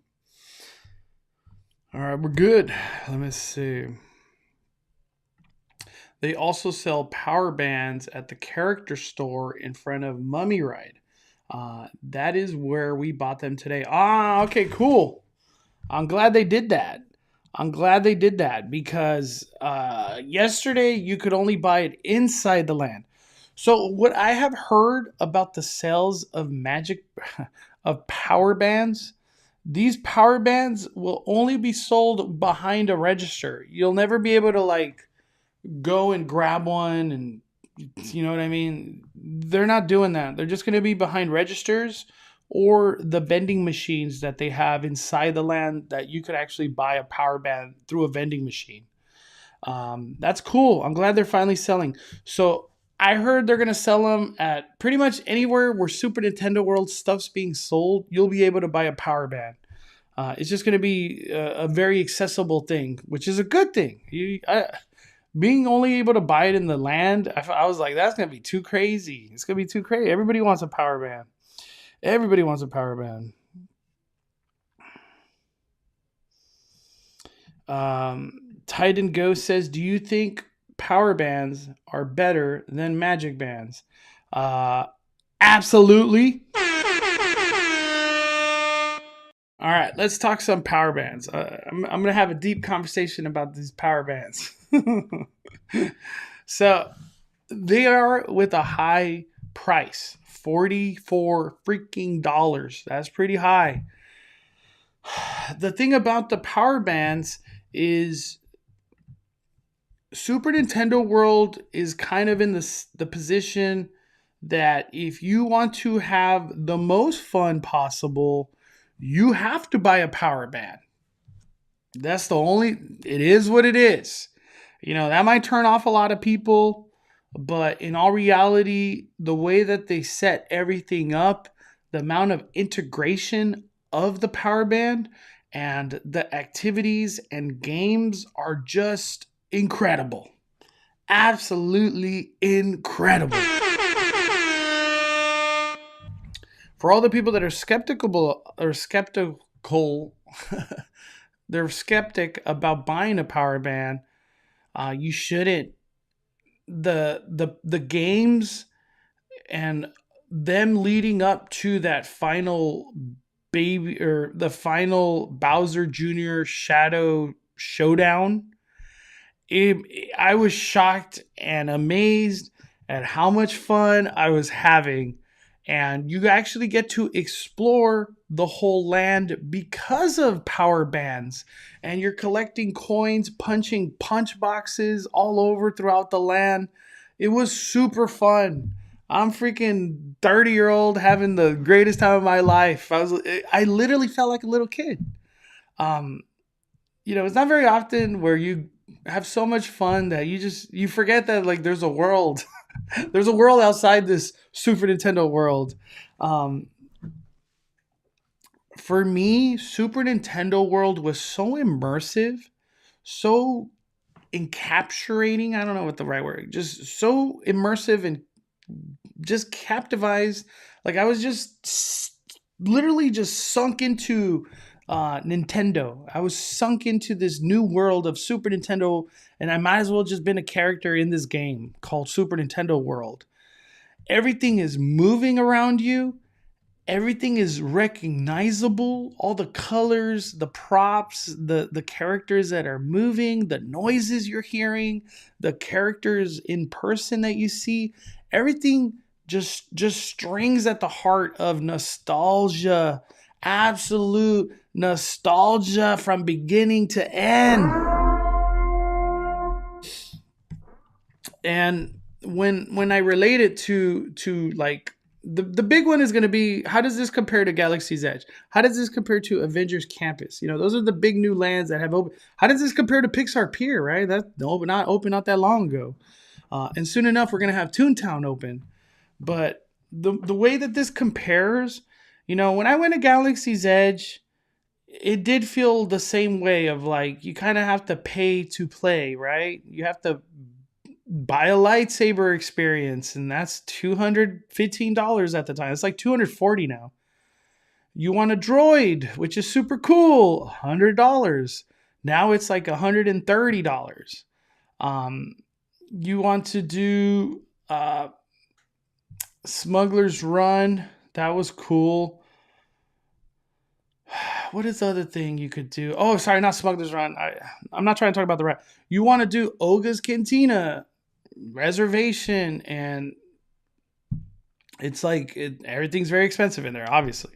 All right, we're good. Let me see. They also sell power bands at the character store in front of Mummy Ride. That is where we bought them today. Okay, cool. I'm glad they did that. Because yesterday you could only buy it inside the land. So what I have heard about the sales of of power bands, these power bands will only be sold behind a register. You'll never be able to like go and grab one, and you know what I mean? They're not doing that. They're just going to be behind registers or the vending machines that they have inside the land that you could actually buy a power band through a vending machine. That's cool. I'm glad they're finally selling. So I heard they're going to sell them at pretty much anywhere where Super Nintendo World stuff's being sold. You'll be able to buy a power band. It's just going to be a very accessible thing, which is a good thing. Being only able to buy it in the land, I was like, that's going to be too crazy. It's going to be too crazy. Everybody wants a power band. Everybody wants a power band. Titan Ghost says, do you think power bands are better than magic bands? Absolutely. All right, let's talk some power bands. I'm going to have a deep conversation about these power bands. So they are with a high price, $44 freaking dollars. That's pretty high. The thing about the power bands is Super Nintendo World is kind of in the position that if you want to have the most fun possible, you have to buy a power band. It is what it is. You know, that might turn off a lot of people, but in all reality, the way that they set everything up, the amount of integration of the power band and the activities and games are just incredible. Absolutely incredible. For all the people that are skeptical, they're skeptic about buying a power band, you shouldn't. The games and them leading up to that final the final Bowser Jr. Shadow Showdown, I was shocked and amazed at how much fun I was having. And you actually get to explore the whole land because of power bands. And you're collecting coins, punching punch boxes all over throughout the land. It was super fun. I'm freaking 30-year-old having the greatest time of my life. I literally felt like a little kid. It's not very often where you have so much fun that you forget that like there's a world. There's a world outside this Super Nintendo world. For me, Super Nintendo World was so immersive, so encapsulating. I don't know what the right word. Just so immersive and just captivized. Like I was just literally just sunk into Nintendo. I was sunk into this new world of Super Nintendo, and I might as well just been a character in this game called Super Nintendo World. Everything is moving around you. Everything is recognizable. All the colors, the props, the characters that are moving, the noises you're hearing, the characters in person that you see. Everything just strings at the heart of nostalgia. Absolute nostalgia from beginning to end. And when I relate it to like the big one is going to be, how does this compare to Galaxy's Edge? How does this compare to Avengers Campus? You know, those are the big new lands that have opened. How does this compare to Pixar Pier, right? That's not open not that long ago. And soon enough, we're going to have Toontown open. But the way that this compares, you know, when I went to Galaxy's Edge, it did feel the same way of like, you kind of have to pay to play, right? You have to buy a lightsaber experience, and that's $215 at the time. It's like $240 now. You want a droid, which is super cool, $100. Now it's like $130. You want to do Smuggler's Run. That was cool. What is the other thing you could do? Oh, sorry, not Smuggler's Run. I'm not trying to talk about the rat. You want to do Oga's Cantina reservation, and it's like everything's very expensive in there. Obviously,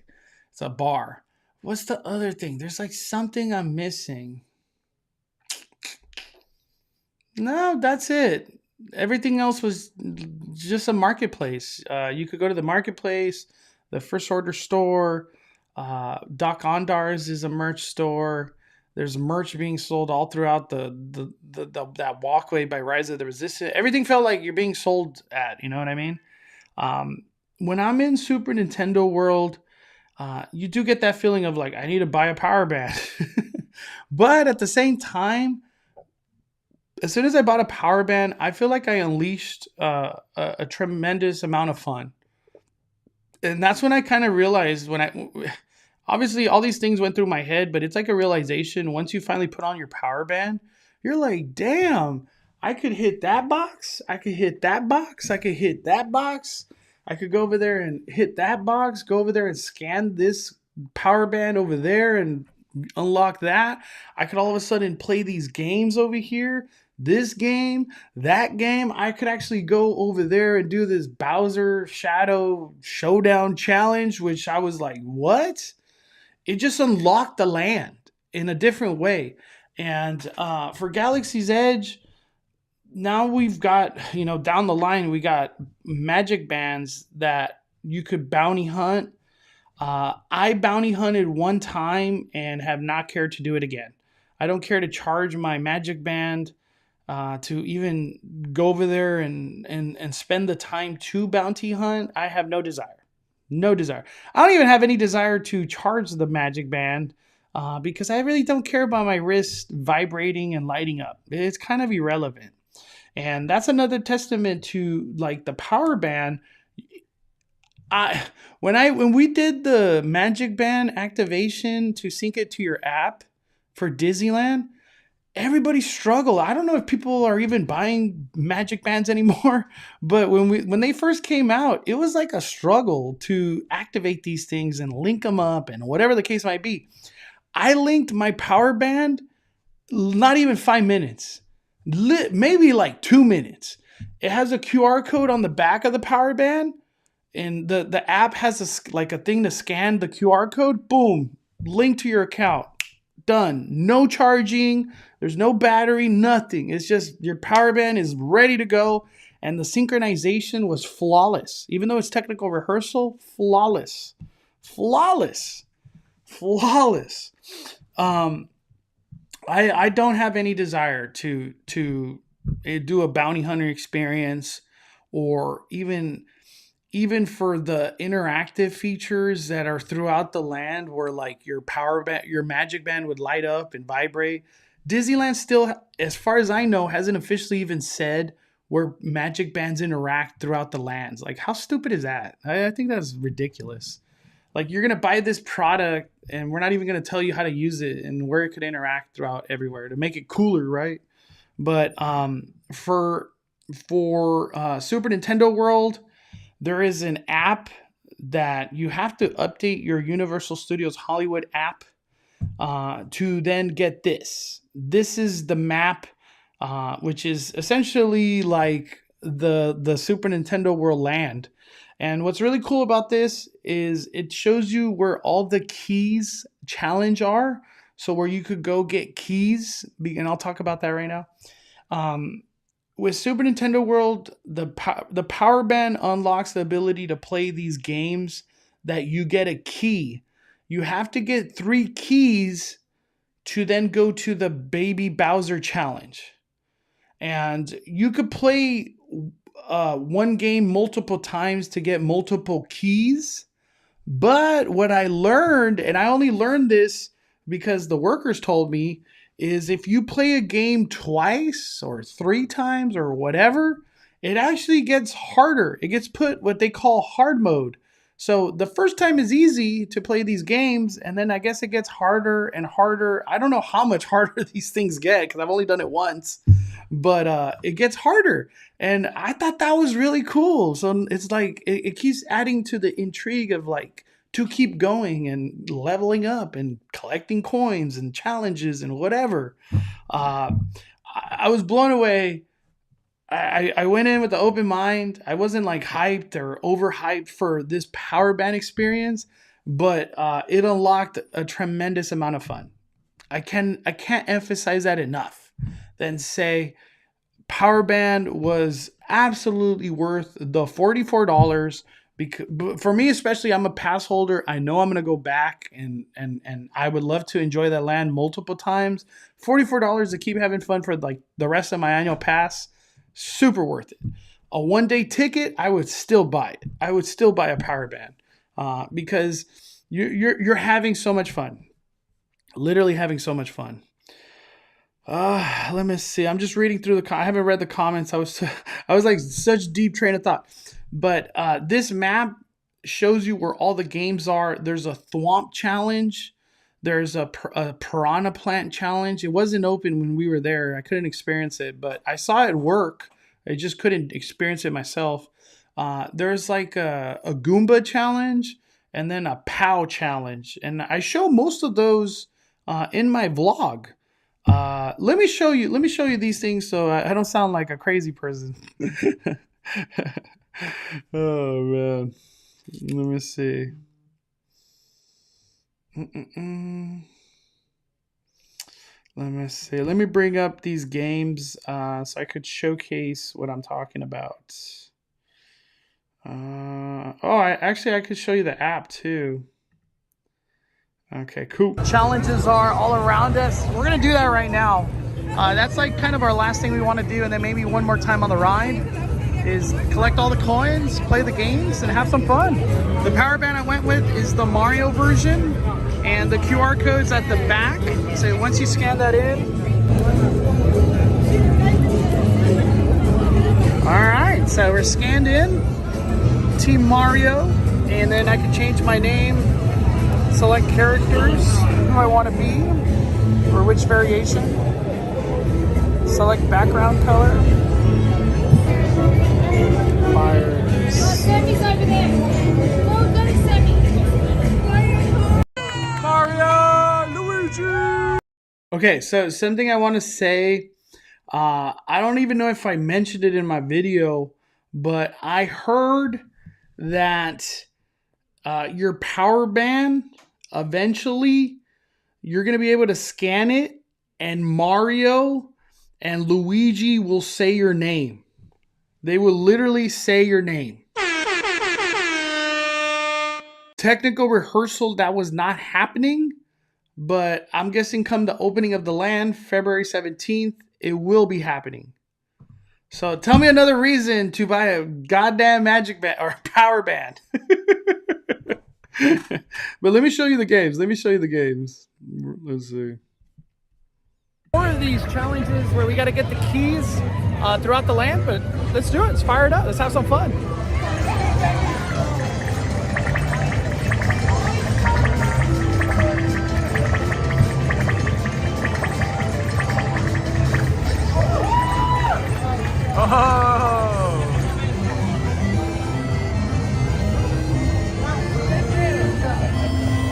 it's a bar. What's the other thing? There's like something I'm missing. No, that's it. Everything else was just a marketplace. You could go to the marketplace, the First Order store. Doc Ondar's is a merch store. There's merch being sold all throughout that walkway by Rise of the Resistance. Everything felt like you're being sold at, you know what I mean? When I'm in Super Nintendo World, you do get that feeling of like, I need to buy a power band. But at the same time, as soon as I bought a power band, I feel like I unleashed a tremendous amount of fun. And that's when I kind of realized obviously all these things went through my head, but it's like a realization once you finally put on your power band, you're like, damn, I could hit that box. I could hit that box. I could hit that box. I could go over there and hit that box, go over there and scan this power band over there and unlock that. I could all of a sudden play these games over here. This game, that game. I could actually go over there and do this Bowser Shadow Showdown challenge, which I was like, what? It just unlocked the land in a different way. And for Galaxy's Edge, now we've got, you know, down the line, we got magic bands that you could bounty hunt. I bounty hunted one time and have not cared to do it again. I don't care to charge my magic band to even go over there and spend the time to bounty hunt. I have no desire. No desire. I don't even have any desire to charge the magic band because I really don't care about my wrist vibrating and lighting up. It's kind of irrelevant. And that's another testament to like the power band. When we did the magic band activation to sync it to your app for Disneyland, everybody struggled. I don't know if people are even buying magic bands anymore, but when they first came out, it was like a struggle to activate these things and link them up and whatever the case might be. I linked my power band not even 5 minutes, maybe like 2 minutes. It has a QR code on the back of the power band, and the app has a thing to scan the QR code. Boom, link to your account. Done. No charging. There's no battery, nothing. It's just your power band is ready to go. And the synchronization was flawless. Even though it's technical rehearsal, flawless. Flawless. Flawless. I don't have any desire to do a bounty hunter experience, or even for the interactive features that are throughout the land where like your power band, your magic band would light up and vibrate. Disneyland still, as far as I know, hasn't officially even said where magic bands interact throughout the lands. Like, how stupid is that? I think that's ridiculous. Like, you're gonna buy this product, and we're not even gonna tell you how to use it and where it could interact throughout everywhere to make it cooler, right? But for Super Nintendo World, there is an app that you have to update your Universal Studios Hollywood app to then get this. This is the map, which is essentially like the Super Nintendo World land. And what's really cool about this is it shows you where all the keys challenge are. So where you could go get keys, and I'll talk about that right now. With Super Nintendo World, the Power Band unlocks the ability to play these games that you get a key. You have to get 3 keys to then go to the Baby Bowser challenge. And you could play one game multiple times to get multiple keys. But what I learned, and I only learned this because the workers told me, is if you play a game twice or 3 times or whatever, it actually gets harder. It gets put what they call hard mode. So the first time is easy to play these games, and then I guess it gets harder and harder. I don't know how much harder these things get because I've only done it once, but it gets harder. And I thought that was really cool. So it's like it keeps adding to the intrigue of like to keep going and leveling up and collecting coins and challenges and whatever. I was blown away. I went in with an open mind. I wasn't like hyped or overhyped for this Power Band experience, but it unlocked a tremendous amount of fun. I can't emphasize that enough. Then say Power Band was absolutely worth the $44. Because for me, especially, I'm a pass holder. I know I'm going to go back and I would love to enjoy that land multiple times. $44 to keep having fun for like the rest of my annual pass. Super worth it. A one-day ticket, I would still buy it. I would still buy a Power Band because you're having so much fun. Literally having so much fun. Let me see. I'm just reading through I haven't read the comments. I was like such deep train of thought. But this map shows you where all the games are. There's a Thwomp challenge. There's a Piranha Plant challenge. It wasn't open when we were there. I couldn't experience it, but I saw it work. I just couldn't experience it myself. There's like a Goomba challenge and then a POW challenge. And I show most of those in my vlog. Let me show you these things so I don't sound like a crazy person. Oh man, let me see. Let me see. Let me bring up these games so I could showcase what I'm talking about. I could show you the app too. Okay, cool. Challenges are all around us. We're gonna do that right now. That's like kind of our last thing we want to do, and then maybe one more time on the ride is collect all the coins, play the games, and have some fun. The Power Band I went with is the Mario version, and the QR code's at the back. So once you scan that in. All right, so we're scanned in. Team Mario, and then I can change my name, select characters, who I want to be, or which variation. Select background color. Fires. Sammy's over there. Go to Sammy. Mario, Luigi. Okay, so something I want to say. I don't even know if I mentioned it in my video, but I heard that your Power Band, eventually, you're going to be able to scan it, and Mario and Luigi will say your name. They will literally say your name. Technical rehearsal, that was not happening, but I'm guessing come the opening of the land, February 17th, it will be happening. So tell me another reason to buy a goddamn Magic Band or Power Band. But let me show you the games. Let's see. More of these challenges where we got to get the keys throughout the land, but let's do it. Let's fire it up. Let's have some fun.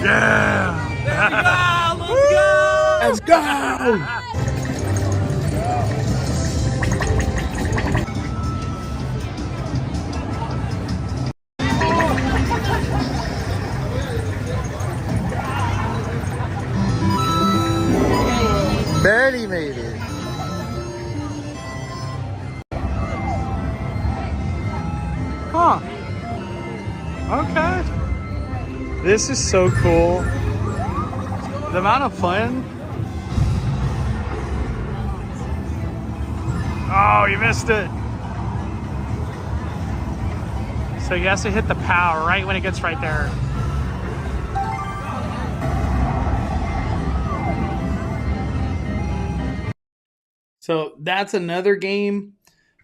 Yeah! Let's go! Barely made it. Huh. Okay. This is so cool. The amount of fun. Oh, you missed it. So you have to hit the power right when it gets right there. So that's another game.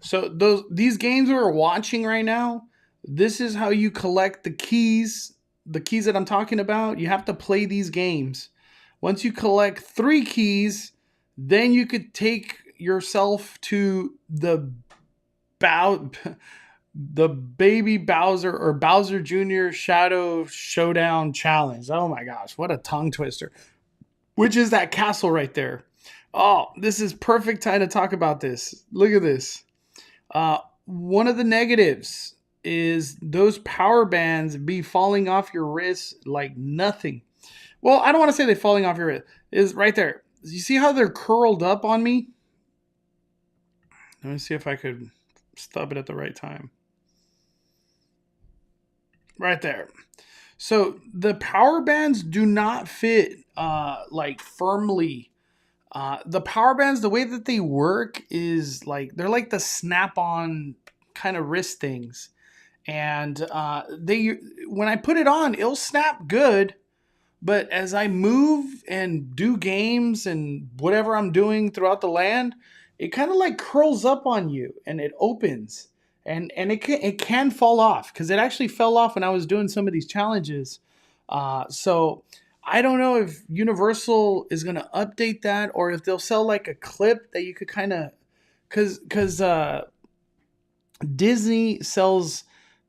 So these games we're watching right now, this is how you collect the keys that I'm talking about. You have to play these games. Once you collect 3 keys, then you could take yourself to the baby Bowser or Bowser Jr. Shadow Showdown Challenge. Oh my gosh, what a tongue twister. Which is that castle right there. Oh, this is perfect time to talk about this. Look at this. One of the negatives is those power bands be falling off your wrist like nothing. Well, I don't want to say they're falling off your wrist. Is right there. You see how they're curled up on me? Let me see if I could stop it at the right time. Right there. So the power bands do not fit like firmly. The power bands, the way that they work is like they're like the snap-on kind of wrist things, and when I put it on, it'll snap good. But as I move and do games and whatever I'm doing throughout the land, it kind of like curls up on you and it opens, and it can fall off, because it actually fell off when I was doing some of these challenges. So I don't know if Universal is going to update that, or if they'll sell like a clip that you could kind of, because Disney sells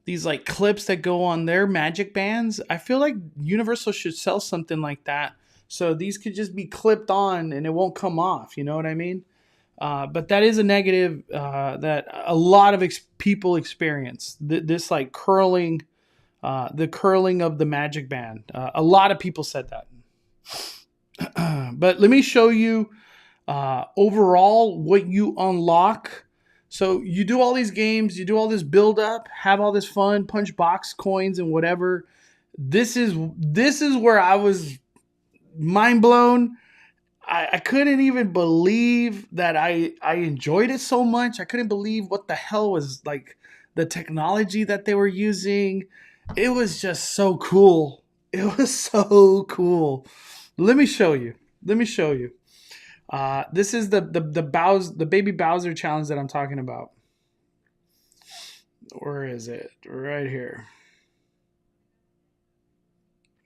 these like clips that go on their magic bands. I feel like Universal should sell something like that, so these could just be clipped on and it won't come off. You know what I mean? But that is a negative that a lot of people experience. This like curling. The curling of the magic band. A lot of people said that. But let me show you overall what you unlock. So you do all these games, you do all this build up, have all this fun, punch box coins and whatever. This is where I was mind blown. I couldn't even believe that I enjoyed it so much. I couldn't believe what the hell was like the technology that they were using. It was just so cool. It was so cool. Let me show you. This is the baby Bowser challenge that I'm talking about. Where is it? Right here.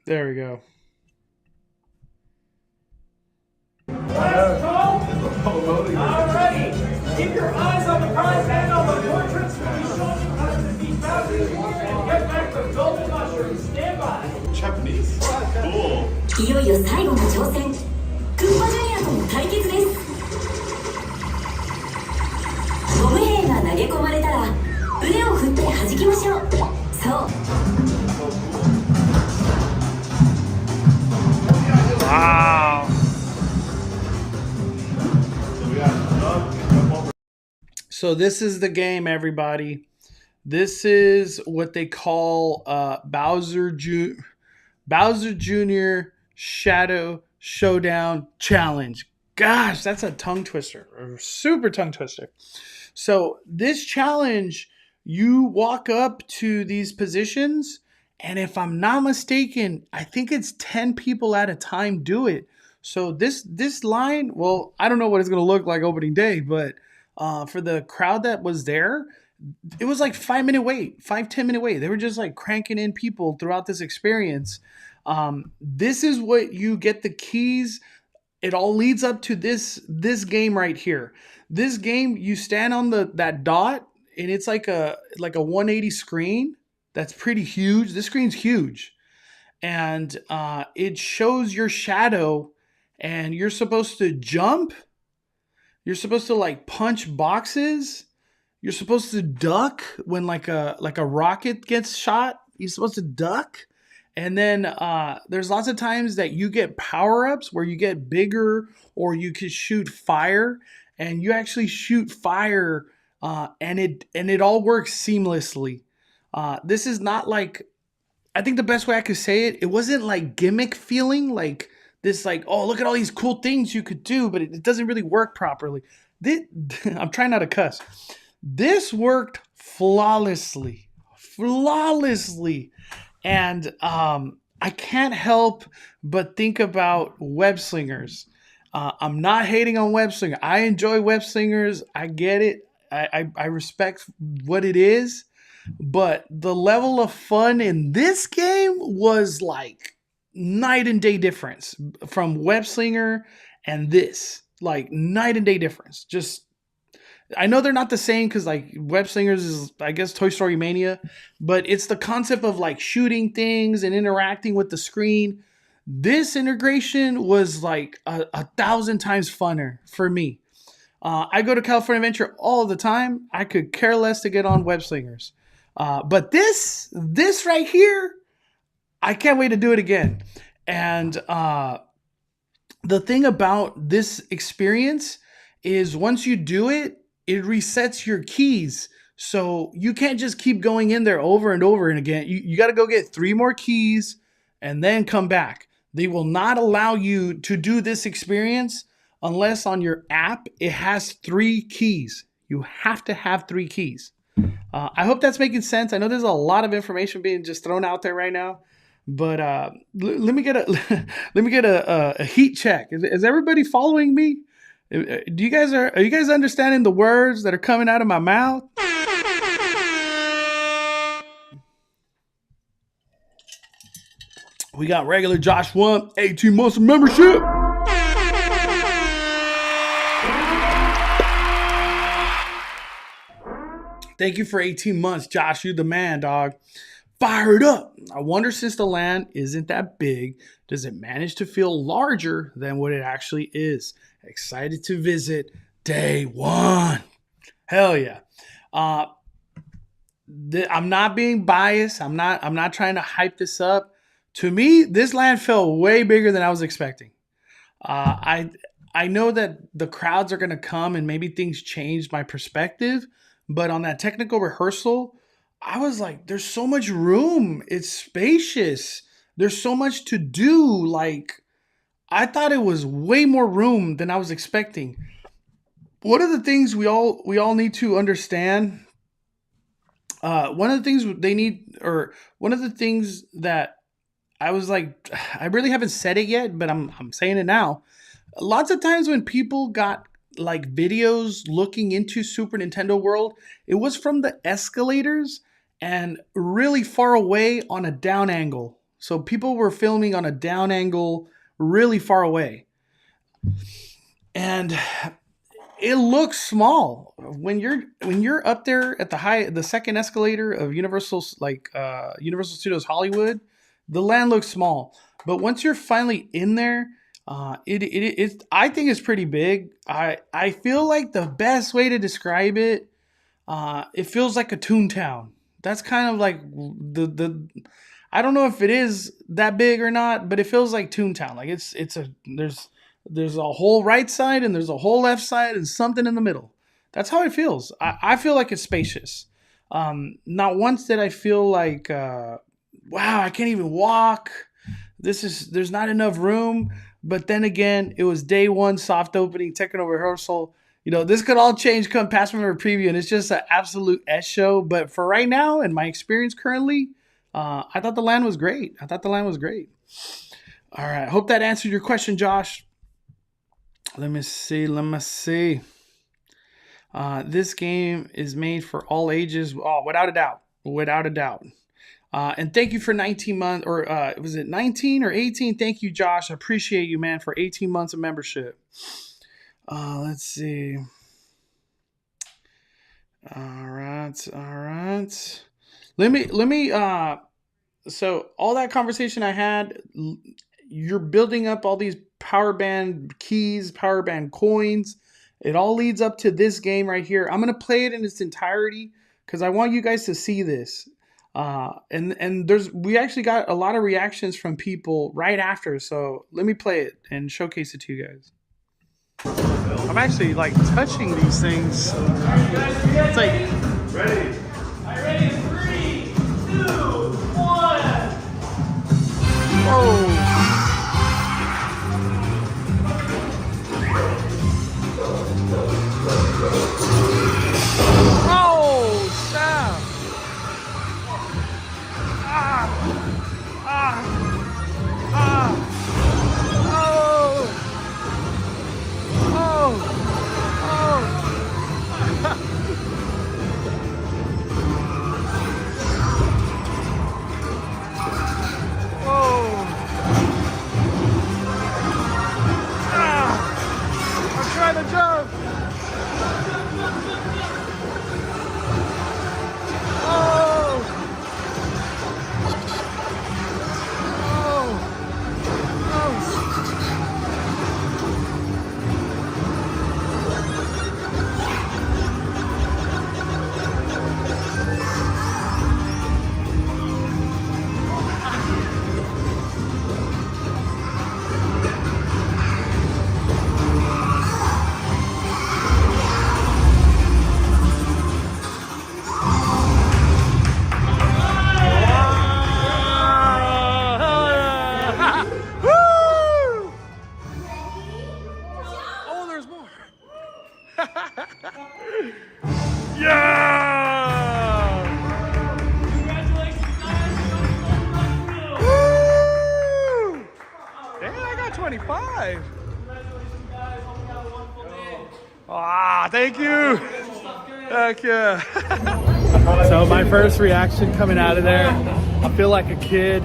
There we go. Alrighty, keep your eyes on the prize and on the portraits. We'll be showing you how to defeat Bowser and get back the golden mushrooms. Stand by. Japanese. Cool. いよいよ最後の挑戦、クッパジュニアとの対決です。ゴム兵が投げ込まれたら腕を振って弾きましょう。そう。Wow. So this is the game, everybody. This is what they call Bowser Jr. Shadow Showdown Challenge. Gosh, that's a tongue twister. Super tongue twister. So this challenge, you walk up to these positions, and if I'm not mistaken, I think it's 10 people at a time do it. So this line, well, I don't know what it's going to look like opening day, but for the crowd that was there, it was like 10 minute wait. They were just like cranking in people throughout this experience. This is what you get the keys. It all leads up to this game right here. This game, you stand on that dot, and it's like a 180 screen. That's pretty huge. This screen's huge, and it shows your shadow, and you're supposed to jump. You're supposed to like punch boxes. You're supposed to duck when like a rocket gets shot. You're supposed to duck. And then there's lots of times that you get power-ups where you get bigger, or you can shoot fire, and you actually shoot fire, and it all works seamlessly. This is not like, I think the best way I could say it, it wasn't like gimmick feeling, like this, like, oh, look at all these cool things you could do, but it doesn't really work properly. I'm trying not to cuss. This worked flawlessly. And I can't help but think about web slingers. I'm not hating on web slinger. I enjoy web slingers. I get it. I respect what it is. But the level of fun in this game was like night and day difference from web slinger and this. Like night and day difference. Just, I know they're not the same because like web slingers is, I guess, Toy Story Mania, but it's the concept of like shooting things and interacting with the screen. This integration was like a 1,000 times funner for me. I go to California Adventure all the time. I could care less to get on web slingers. But this right here, I can't wait to do it again. And the thing about this experience is once you do it, it resets your keys. So you can't just keep going in there over and over and again. You got to go get 3 more keys and then come back. They will not allow you to do this experience unless on your app it has 3 keys. You have to have 3 keys. I hope that's making sense. I know there's a lot of information being just thrown out there right now, but let me get a heat check. Is everybody following me? Are you guys understanding the words that are coming out of my mouth? We got regular Josh 1, 18 months of membership. Thank you for 18 months, Josh. You the man, dog. Fire it up. I wonder, since the land isn't that big, does it manage to feel larger than what it actually is? Excited to visit day 1. Hell yeah. I'm not being biased. I'm not trying to hype this up. To me, this land felt way bigger than I was expecting. I know that the crowds are going to come and maybe things changed my perspective, but on that technical rehearsal, I was like, there's so much room. It's spacious. There's so much to do. Like, I thought it was way more room than I was expecting. One of the things we all need to understand, one of the things that I was like, I really haven't said it yet, but I'm saying it now. Lots of times when people got like videos looking into Super Nintendo World, it was from the escalators and really far away on a down angle. So people were filming on a down angle really far away. And it looks small. When you're up there at the second escalator of Universal Studios Hollywood, the land looks small. But once you're finally in there, it I think it's pretty big. I feel like the best way to describe it, it feels like a Toontown. That's kind of like the I don't know if it is that big or not, but it feels like Toontown. Like there's a whole right side and there's a whole left side and something in the middle. That's how it feels. I feel like it's spacious. Not once did I feel like wow, I can't even walk. There's not enough room. But then again, it was day 1, soft opening, technical rehearsal. You know, this could all change come past member preview, and it's just an absolute S show. But for right now, and my experience currently, I thought the land was great. All right, hope that answered your question, Josh. Let me see. This game is made for all ages. Oh, without a doubt. And thank you for 19 months, or was it 19 or 18? Thank you, Josh. I appreciate you, man, for 18 months of membership. Let's see. All right, all right. Let me so all that conversation I had, you're building up all these power band keys, power band coins. It all leads up to this game right here. I'm gonna play it in its entirety because I want you guys to see this. And we actually got a lot of reactions from people right after. So let me play it and showcase it to you guys. I'm actually like touching these things. It's like Ready? All right, ready? 3, 2, 1. whoa. Oh, snap. Ah. Ah. Ah. Oh. Oh. Oh. Whoa. Ah. I'm trying to jump. Oh. Oh. Oh. Woo! Oh, there's more. Yeah! Congratulations, guys. Woo! Dang, I got 25. Congratulations, guys. Hope you have a wonderful day. Ah, thank you. Heck yeah. So my first reaction coming out of there, I feel like a kid.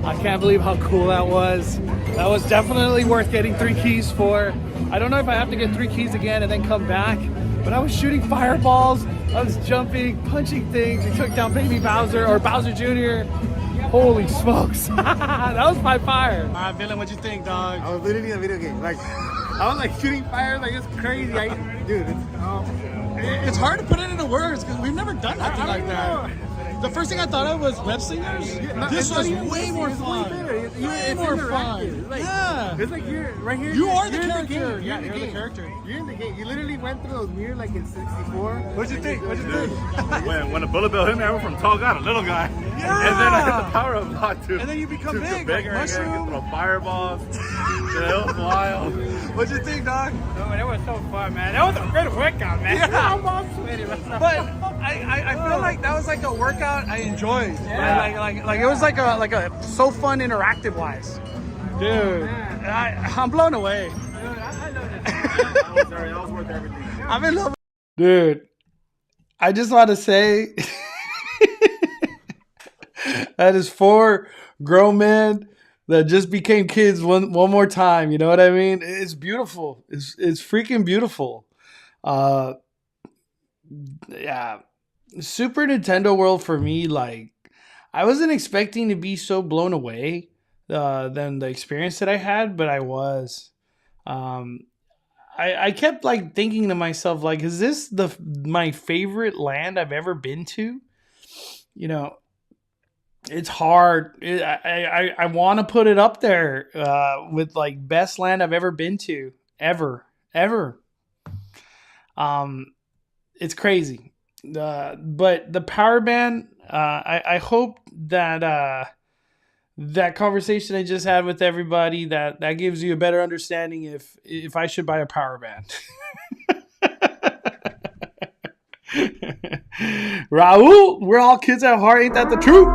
I can't believe how cool that was. That was definitely worth getting 3 keys for. I don't know if I have to get 3 keys again and then come back, but I was shooting fireballs, I was jumping, punching things. We took down Baby Bowser, or Bowser Jr. Holy smokes. That was my fire. All right, Villain, what'd you think, dog? I was literally in a video game. Like, I was like shooting fire, like it's crazy. Dude, It's hard to put it into words because we've never done nothing like that. The first thing I thought of was web slingers. This was way more fun. Way more fun. Yeah. It's like you're right here. You are the you're in character. game. Yeah, You're you're in the game. character. You're in the game. You literally went through those mirrors like in 64. What'd you think? What'd you think? When a bullet bill hit me, I went from tall guy to little guy. Yeah. And then I hit the power up block too. And then you become to big, bigger like again, mushroom. throw fireballs. Yeah, it was wild. What'd you think, dog? Oh, that was so fun, man. That was a good workout, man. Yeah. I'm all sweaty. But I feel like that was like a workout I enjoyed. Yeah. Like it was like a so fun interactive wise. Dude, I'm blown away. Dude, I love it. Sorry, that was worth everything. I'm in love. Dude, I just want to say that is 4 grown men that just became kids one more time. You know what I mean? It's beautiful. It's freaking beautiful. Yeah. Super Nintendo World for me, like, I wasn't expecting to be so blown away than the experience that I had, but I was. I kept like thinking to myself, like, is this my favorite land I've ever been to? You know, it's hard. I want to put it up there with like best land I've ever been to ever. It's crazy. But the power band, I hope that that conversation I just had with everybody that gives you a better understanding if I should buy a power band. Raul, we're all kids at heart. Ain't that the truth?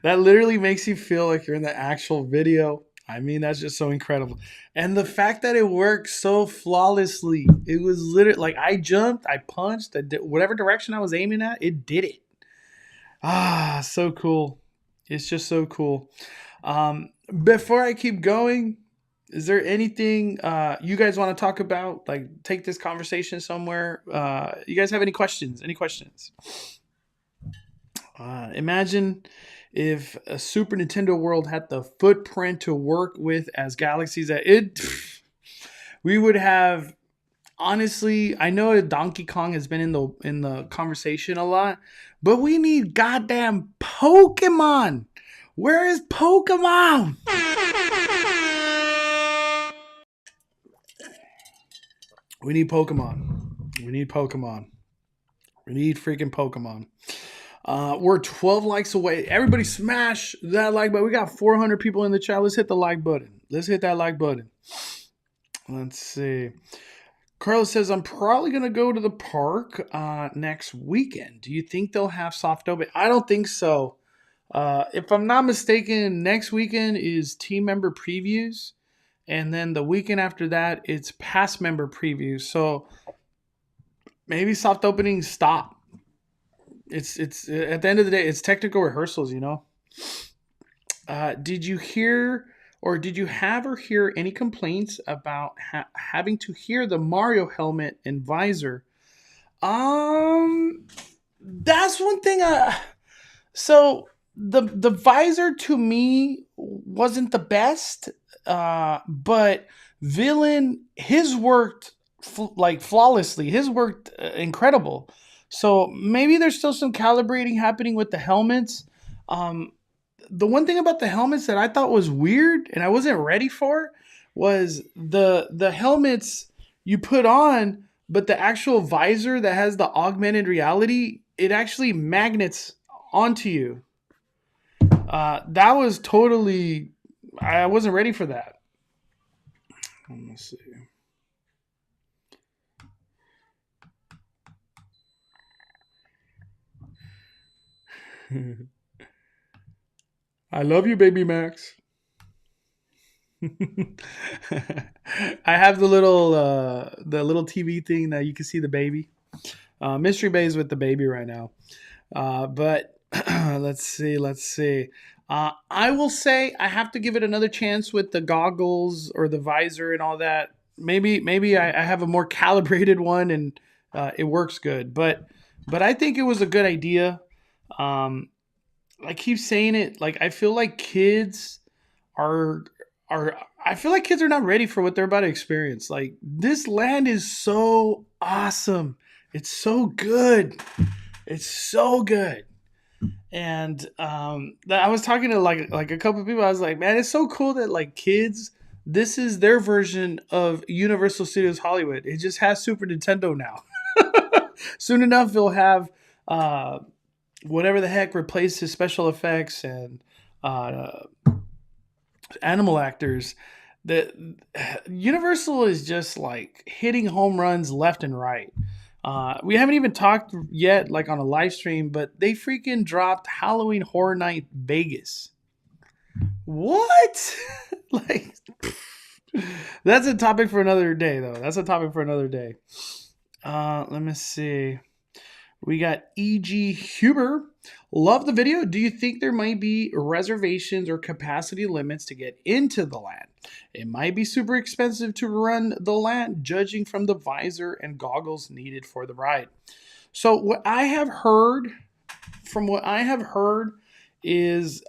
That literally makes you feel like you're in the actual video. I mean, that's just so incredible. And the fact that it worked so flawlessly. It was literally like I jumped, I punched, I did whatever direction I was aiming at, it did it. Ah, so cool. It's just so cool. Before I keep going, Is there anything you guys want to talk about? Like, take this conversation somewhere. You guys have any questions? Any questions? Imagine if a Super Nintendo World had the footprint to work with as galaxies that it. We would have. Honestly, I know Donkey Kong has been in the conversation a lot, but we need goddamn Pokemon. Where is Pokemon? We need Pokemon. We need Pokemon. We need freaking Pokemon. We're 12 likes away. Everybody smash that like button. We got 400 people in the chat. Let's hit the like button. Let's hit that like button. Let's see. Carlos says, I'm probably going to go to the park next weekend. Do you think they'll have soft open? I don't think so. If I'm not mistaken, next weekend is team member previews. And then the weekend after that, it's past member previews. So maybe soft openings stop. It's at the end of the day, it's technical rehearsals, you know. Did you hear or did you have or hear any complaints about having to hear the Mario helmet and visor? That's one thing. So the visor to me wasn't the best, but Villain, his worked flawlessly. His worked incredible. So maybe there's still some calibrating happening with the helmets. The one thing about the helmets that I thought was weird and I wasn't ready for was the helmets you put on, but the actual visor that has the augmented reality, it actually magnets onto you. That was totally, I wasn't ready for that. Let me see. I love you, baby Max. I have the little TV thing that you can see the baby. Mystery Bay's with the baby right now. But let's see. I will say I have to give it another chance with the goggles or the visor and all that. Maybe I have a more calibrated one and it works good. But I think it was a good idea. I keep saying it. Like I feel like kids are not ready for what they're about to experience. Like this land is so awesome. It's so good. It's so good. And I was talking to like a couple of people. I was like, man, it's so cool that like kids, this is their version of Universal Studios Hollywood. It just has Super Nintendo now. Soon enough, they'll have whatever the heck replaces special effects and animal actors. The Universal is just like hitting home runs left and right. We haven't even talked yet, like on a live stream, but they freaking dropped Halloween Horror Night Vegas. What? Like, that's a topic for another day, though. That's a topic for another day. Let me see. We got E.G. Huber. Love the video. Do you think there might be reservations or capacity limits to get into the land? It might be super expensive to run the land, judging from the visor and goggles needed for the ride. So what I have heard, is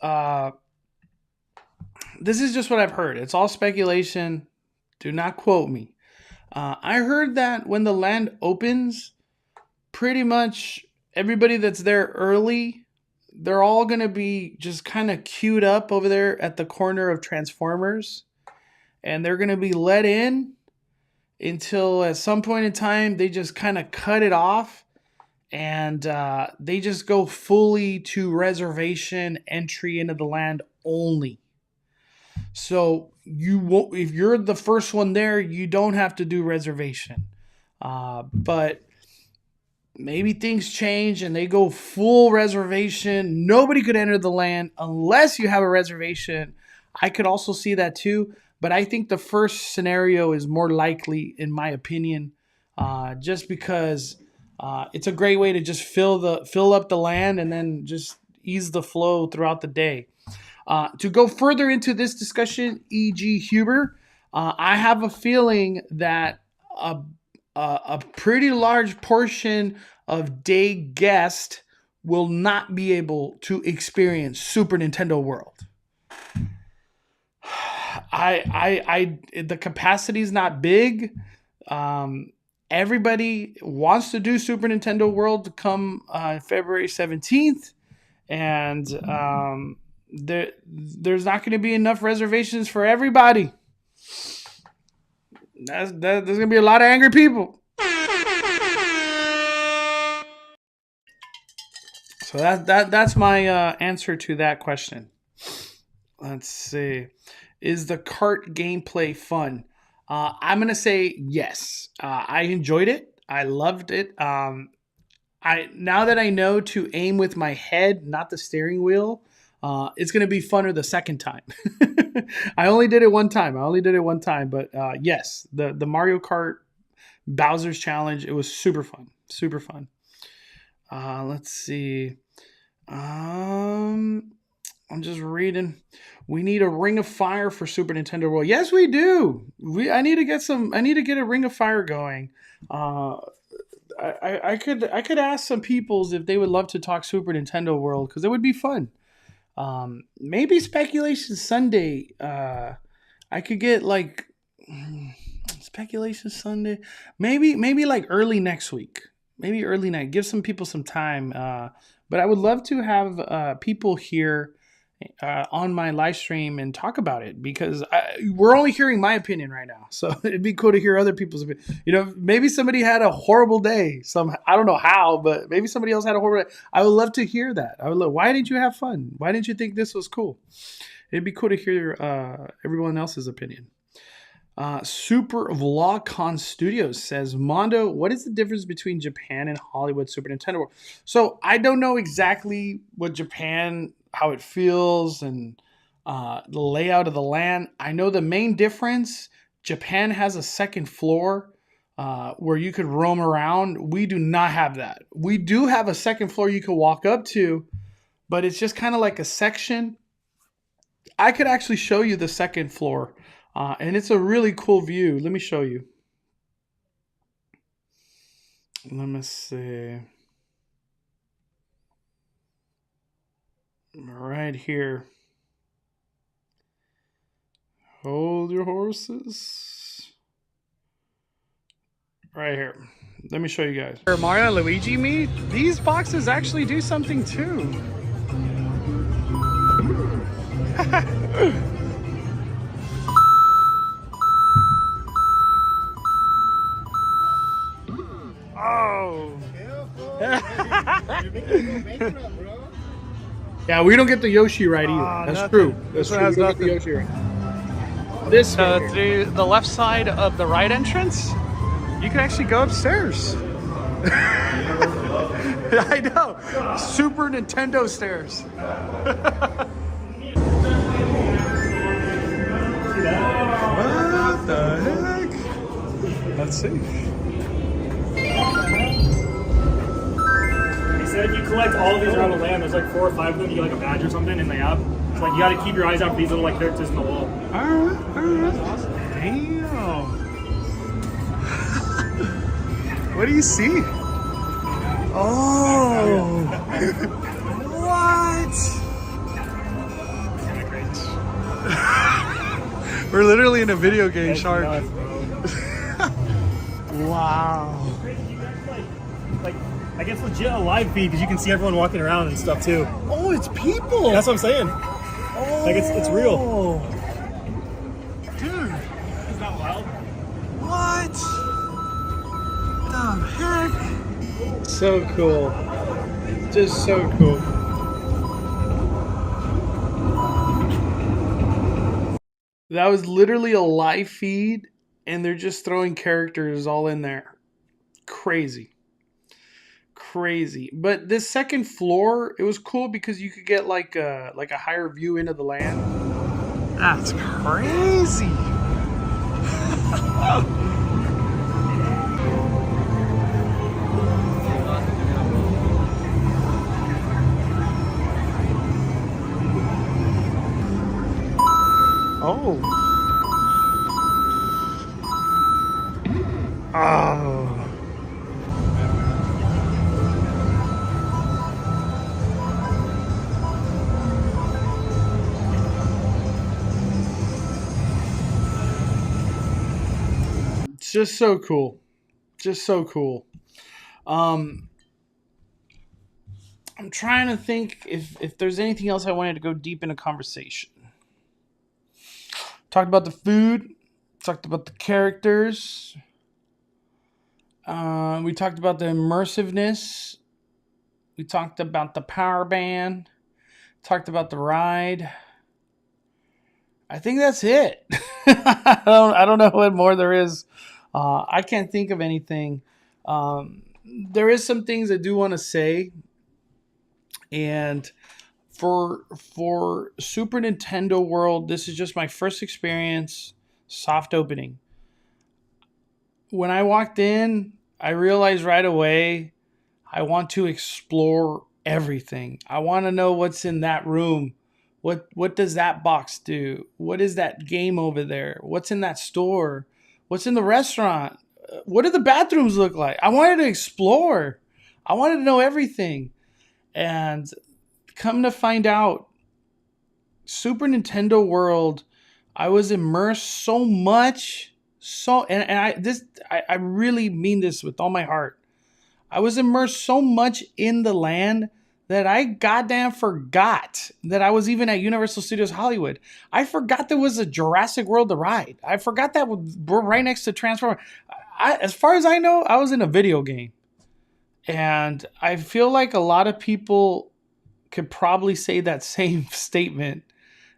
this is just what I've heard. It's all speculation. Do not quote me. I heard that when the land opens, pretty much everybody that's there early, they're all going to be just kind of queued up over there at the corner of Transformers. And they're going to be let in until at some point in time, they just kind of cut it off. And they just go fully to reservation entry into the land only. So you won't, if you're the first one there, you don't have to do reservation. But maybe things change and they go full reservation. Nobody could enter the land unless you have a reservation. I could also see that too. But I think the first scenario is more likely, in my opinion, just because it's a great way to just fill up the land and then just ease the flow throughout the day. To go further into this discussion, E.G. Huber, I have a feeling that a pretty large portion of day guests will not be able to experience Super Nintendo World. The capacity is not big. Everybody wants to do Super Nintendo World to come February 17th, and there's not going to be enough reservations for everybody. There's going to be a lot of angry people. So that's my answer to that question. Let's see. Is the kart gameplay fun? I'm going to say yes. I enjoyed it. I loved it. Now that I know to aim with my head, not the steering wheel, it's going to be funner the second time. I only did it one time. But yes, the Mario Kart Bowser's Challenge, it was super fun. Super fun. Let's see. I'm just reading. We need a Ring of Fire for Super Nintendo World. Yes, we do. I need to get a Ring of Fire going. I could ask some peoples if they would love to talk Super Nintendo World, because it would be fun. Maybe Speculation Sunday. I could get like Speculation Sunday. Maybe like early next week. Maybe early night. Give some people some time. But I would love to have people here on my live stream and talk about it, because we're only hearing my opinion right now. So it'd be cool to hear other people's opinion. You know, maybe somebody had a horrible day. I don't know how, but maybe somebody else had a horrible day. I would love to hear that. Why didn't you have fun? Why didn't you think this was cool? It'd be cool to hear everyone else's opinion. Super VlogCon Studios says, Mondo, what is the difference between Japan and Hollywood Super Nintendo World? So I don't know exactly what Japan, how it feels, and the layout of the land. I know the main difference, Japan has a second floor where you could roam around. We do not have that. We do have a second floor you can walk up to, but it's just kind of like a section. I could actually show you the second floor. And it's a really cool view. Let me show you. Let me see. Right here. Hold your horses. Right here. Let me show you guys. For Mario and Luigi meet, these boxes actually do something too. Oh. Yeah, we don't get the Yoshi right either. That's true. That's true. We don't get the Yoshi right. This through the left side of the right entrance, you can actually go upstairs. I know. Super Nintendo stairs. What the heck? Let's see. He said you collect all of these around the land. There's like 4 or 5 of them. You get like a badge or something, and they have. It's like you got to keep your eyes out for these little like characters in the wall. Alright. That's awesome. Damn. What do you see? Oh. What? We're literally in a video game, Shark. Wow. Like, I guess legit a live feed because you can see everyone walking around and stuff too. Oh, it's people. That's what I'm saying. Oh. Like it's real. Dude. Isn't that wild? What? The heck? So cool. Just so cool. That was literally a live feed, and they're just throwing characters all in there. Crazy. But this second floor, it was cool because you could get like a higher view into the land. That's crazy. Oh. Oh. It's just so cool. Just so cool. I'm trying to think if there's anything else I wanted to go deep in a conversation. Talked about the food. Talked about the characters. We talked about the immersiveness. We talked about the power band. Talked about the ride. I think that's it. I don't know what more there is. I can't think of anything. There is some things I do want to say. And for Super Nintendo World, this is just my first experience. Soft opening. When I walked in, I realized right away I want to explore everything. I want to know what's in that room. What does that box do? What is that game over there? What's in that store? What's in the restaurant? What do the bathrooms look like? I wanted to explore. I wanted to know everything. And come to find out, Super Nintendo World, I was immersed so much. I really mean this with all my heart. I was immersed so much in the land that I goddamn forgot that I was even at Universal Studios Hollywood. I forgot there was a Jurassic World to ride. I forgot that we're right next to Transformers. As far as I know, I was in a video game. And I feel like a lot of people could probably say that same statement,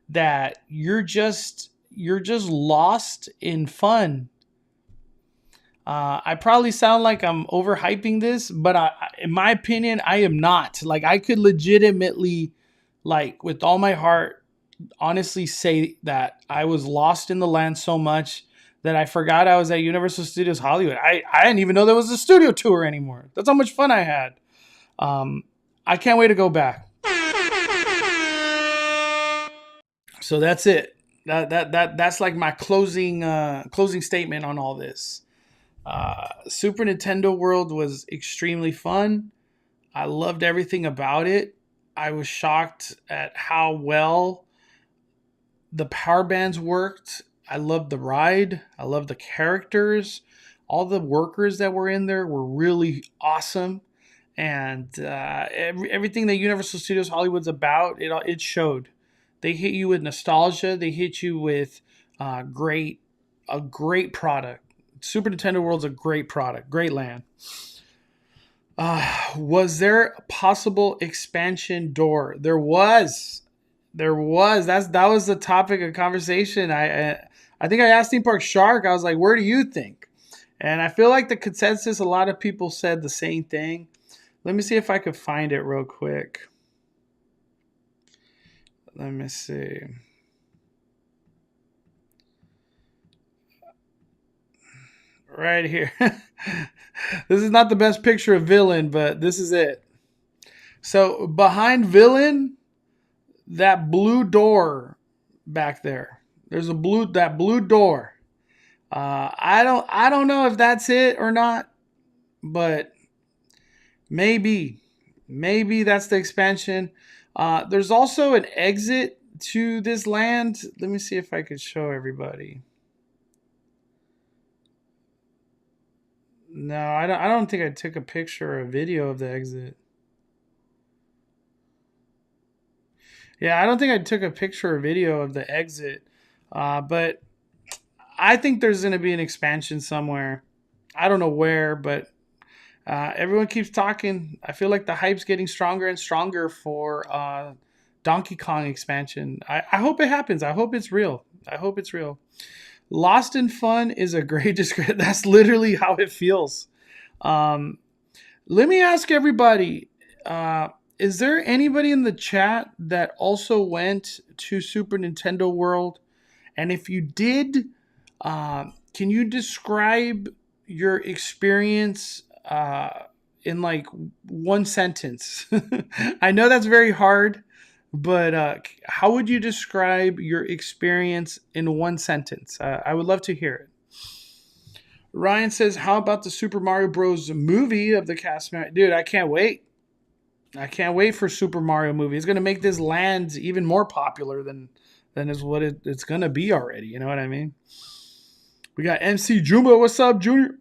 that you're just lost in fun. I probably sound like I'm overhyping this, but in my opinion, I am not. Like, I could legitimately, like, with all my heart, honestly say that I was lost in the land so much that I forgot I was at Universal Studios Hollywood. I didn't even know there was a studio tour anymore. That's how much fun I had. I can't wait to go back. So that's it. That's like my closing statement on all this. Super Nintendo World was extremely fun. I loved everything about it. I was shocked at how well the power bands worked. I loved the ride. I loved the characters. All the workers that were in there were really awesome. And everything that Universal Studios Hollywood's about, it showed. They hit you with nostalgia. They hit you with a great product. Super Nintendo World's a great product, great land. Was there a possible expansion door? There was. That was the topic of conversation. I think I asked Theme Park Shark. I was like, "Where do you think?" And I feel like the consensus, a lot of people said the same thing. Let me see if I could find it real quick. Let me see. Right here. This is not the best picture of Villain, but this is it. So behind Villain, that blue door back there. There's that blue door. I don't know if that's it or not, but maybe that's the expansion. There's also an exit to this land. Let me see if I could show everybody. No, I don't think I took a picture or a video of the exit. Yeah, I don't think I took a picture or video of the exit. But I think there's going to be an expansion somewhere. I don't know where, but everyone keeps talking. I feel like the hype's getting stronger and stronger for Donkey Kong expansion. I hope it happens. I hope it's real. Lost in Fun is a great description. That's literally how it feels. Let me ask everybody, is there anybody in the chat that also went to Super Nintendo World? And if you did, can you describe your experience in like one sentence? I know that's very hard, but how would you describe your experience in one sentence? I would love to hear it. Ryan says, how about the Super Mario Bros. Movie of the cast member? Dude, I can't wait. I can't wait for Super Mario movie. It's going to make this land even more popular than is what it's going to be already. You know what I mean? We got MC Jumbo. What's up, Junior?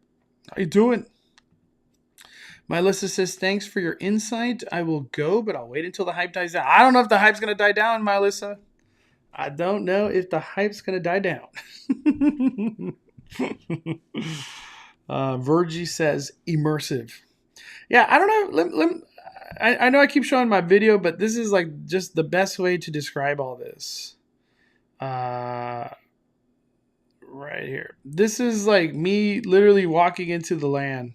How you doing? Mylissa says, thanks for your insight. I will go, but I'll wait until the hype dies down. I don't know if the hype's going to die down, Mylissa. I don't know if the hype's going to die down. Virgie says, immersive. Yeah, I don't know. I know I keep showing my video, but this is like just the best way to describe all this. Right here. This is like me literally walking into the land.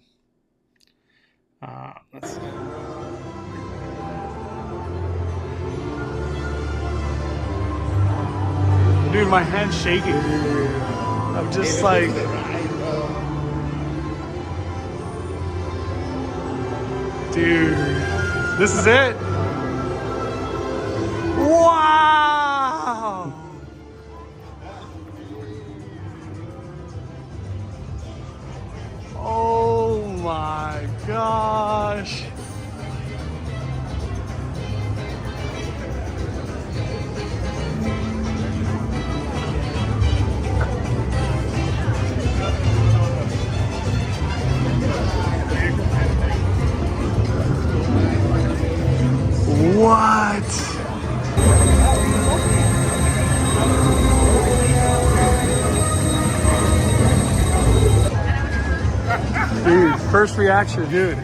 Let's see. Dude, my hand's shaking. I'm just like... Dude, this is it. Wow! Oh my gosh. What? Dude, first reaction, dude.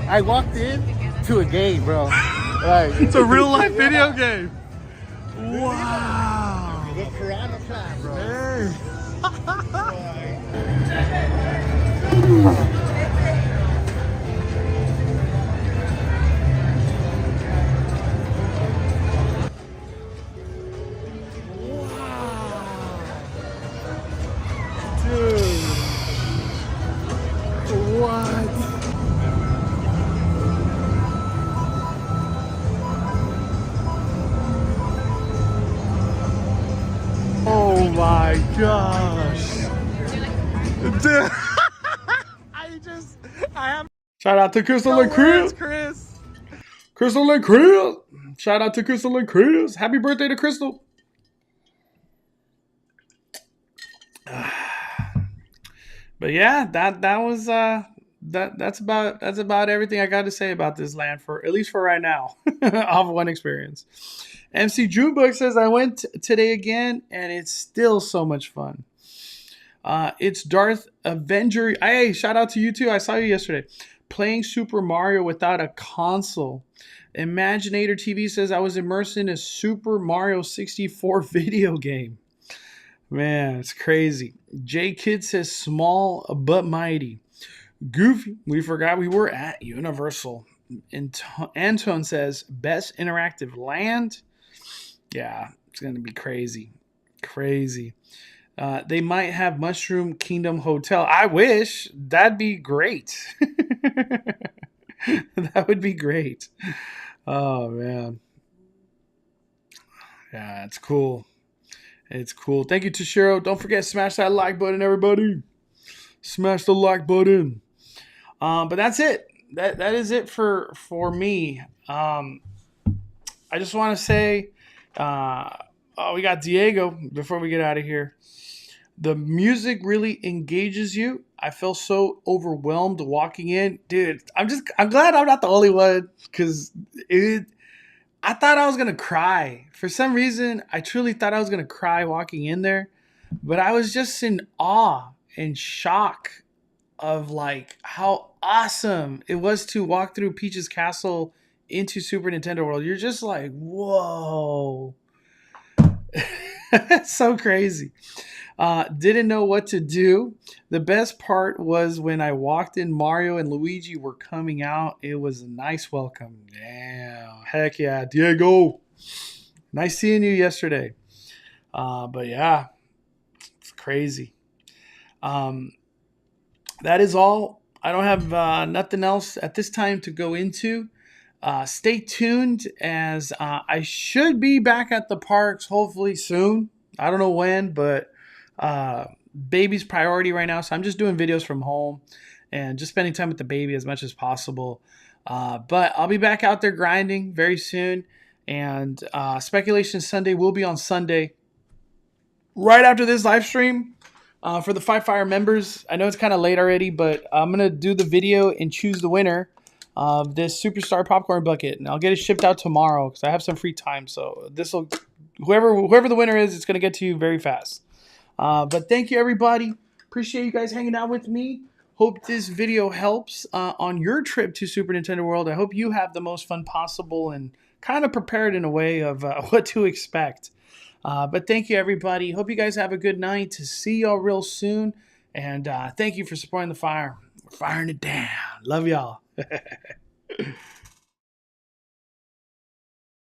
I walked in to a game, bro. Like, It's a real life video game. Wow. the piranha plant, bro. Oh my gosh. Dude. I have. Shout out to Crystal and Chris. Crystal and Chris. Shout out to Crystal and Chris. Happy birthday to Crystal. But yeah, that was that's about everything I got to say about this land, for at least for right now. Off one experience. MC Junebook says, I went today again and it's still so much fun. It's Darth Avenger. Hey, shout out to you too. I saw you yesterday playing Super Mario without a console. Imaginator TV says, I was immersed in a Super Mario 64 video game. Man, it's crazy. J Kid says, small but mighty. Goofy, we forgot we were at Universal. Anton says, best interactive land. Yeah, it's going to be crazy. Crazy. They might have Mushroom Kingdom Hotel. I wish. That'd be great. That would be great. Oh, man. Yeah, it's cool. It's cool. Thank you, Toshiro. Don't forget, smash that like button, everybody. Smash the like button. But that's it. That is it for me. I just want to say, we got Diego before we get out of here. The music really engages you. I feel so overwhelmed walking in. Dude, I'm glad I'm not the only one, because I thought I was going to cry. For some reason, I truly thought I was going to cry walking in there. But I was just in awe and shock of like how awesome it was to walk through Peach's Castle into Super Nintendo World. You're just like, whoa. So crazy. Didn't know what to do. The best part was when I walked in, Mario and Luigi were coming out. It was a nice welcome. Damn. Heck yeah. Diego. Nice seeing you yesterday. But yeah, it's crazy. That is all. I don't have nothing else at this time to go into. Stay tuned, as I should be back at the parks hopefully soon. I don't know when, but baby's priority right now, so I'm just doing videos from home and just spending time with the baby as much as possible. But I'll be back out there grinding very soon. And Speculation Sunday will be on Sunday, right after this live stream. For the Fire members, I know it's kind of late already, but I'm going to do the video and choose the winner of this Superstar Popcorn Bucket. And I'll get it shipped out tomorrow because I have some free time. So this will, whoever the winner is, it's going to get to you very fast. But thank you, everybody. Appreciate you guys hanging out with me. Hope this video helps on your trip to Super Nintendo World. I hope you have the most fun possible and kind of prepared in a way of what to expect. But thank you, everybody. Hope you guys have a good night. See y'all real soon. And thank you for supporting the Fire. We're firing it down. Love y'all.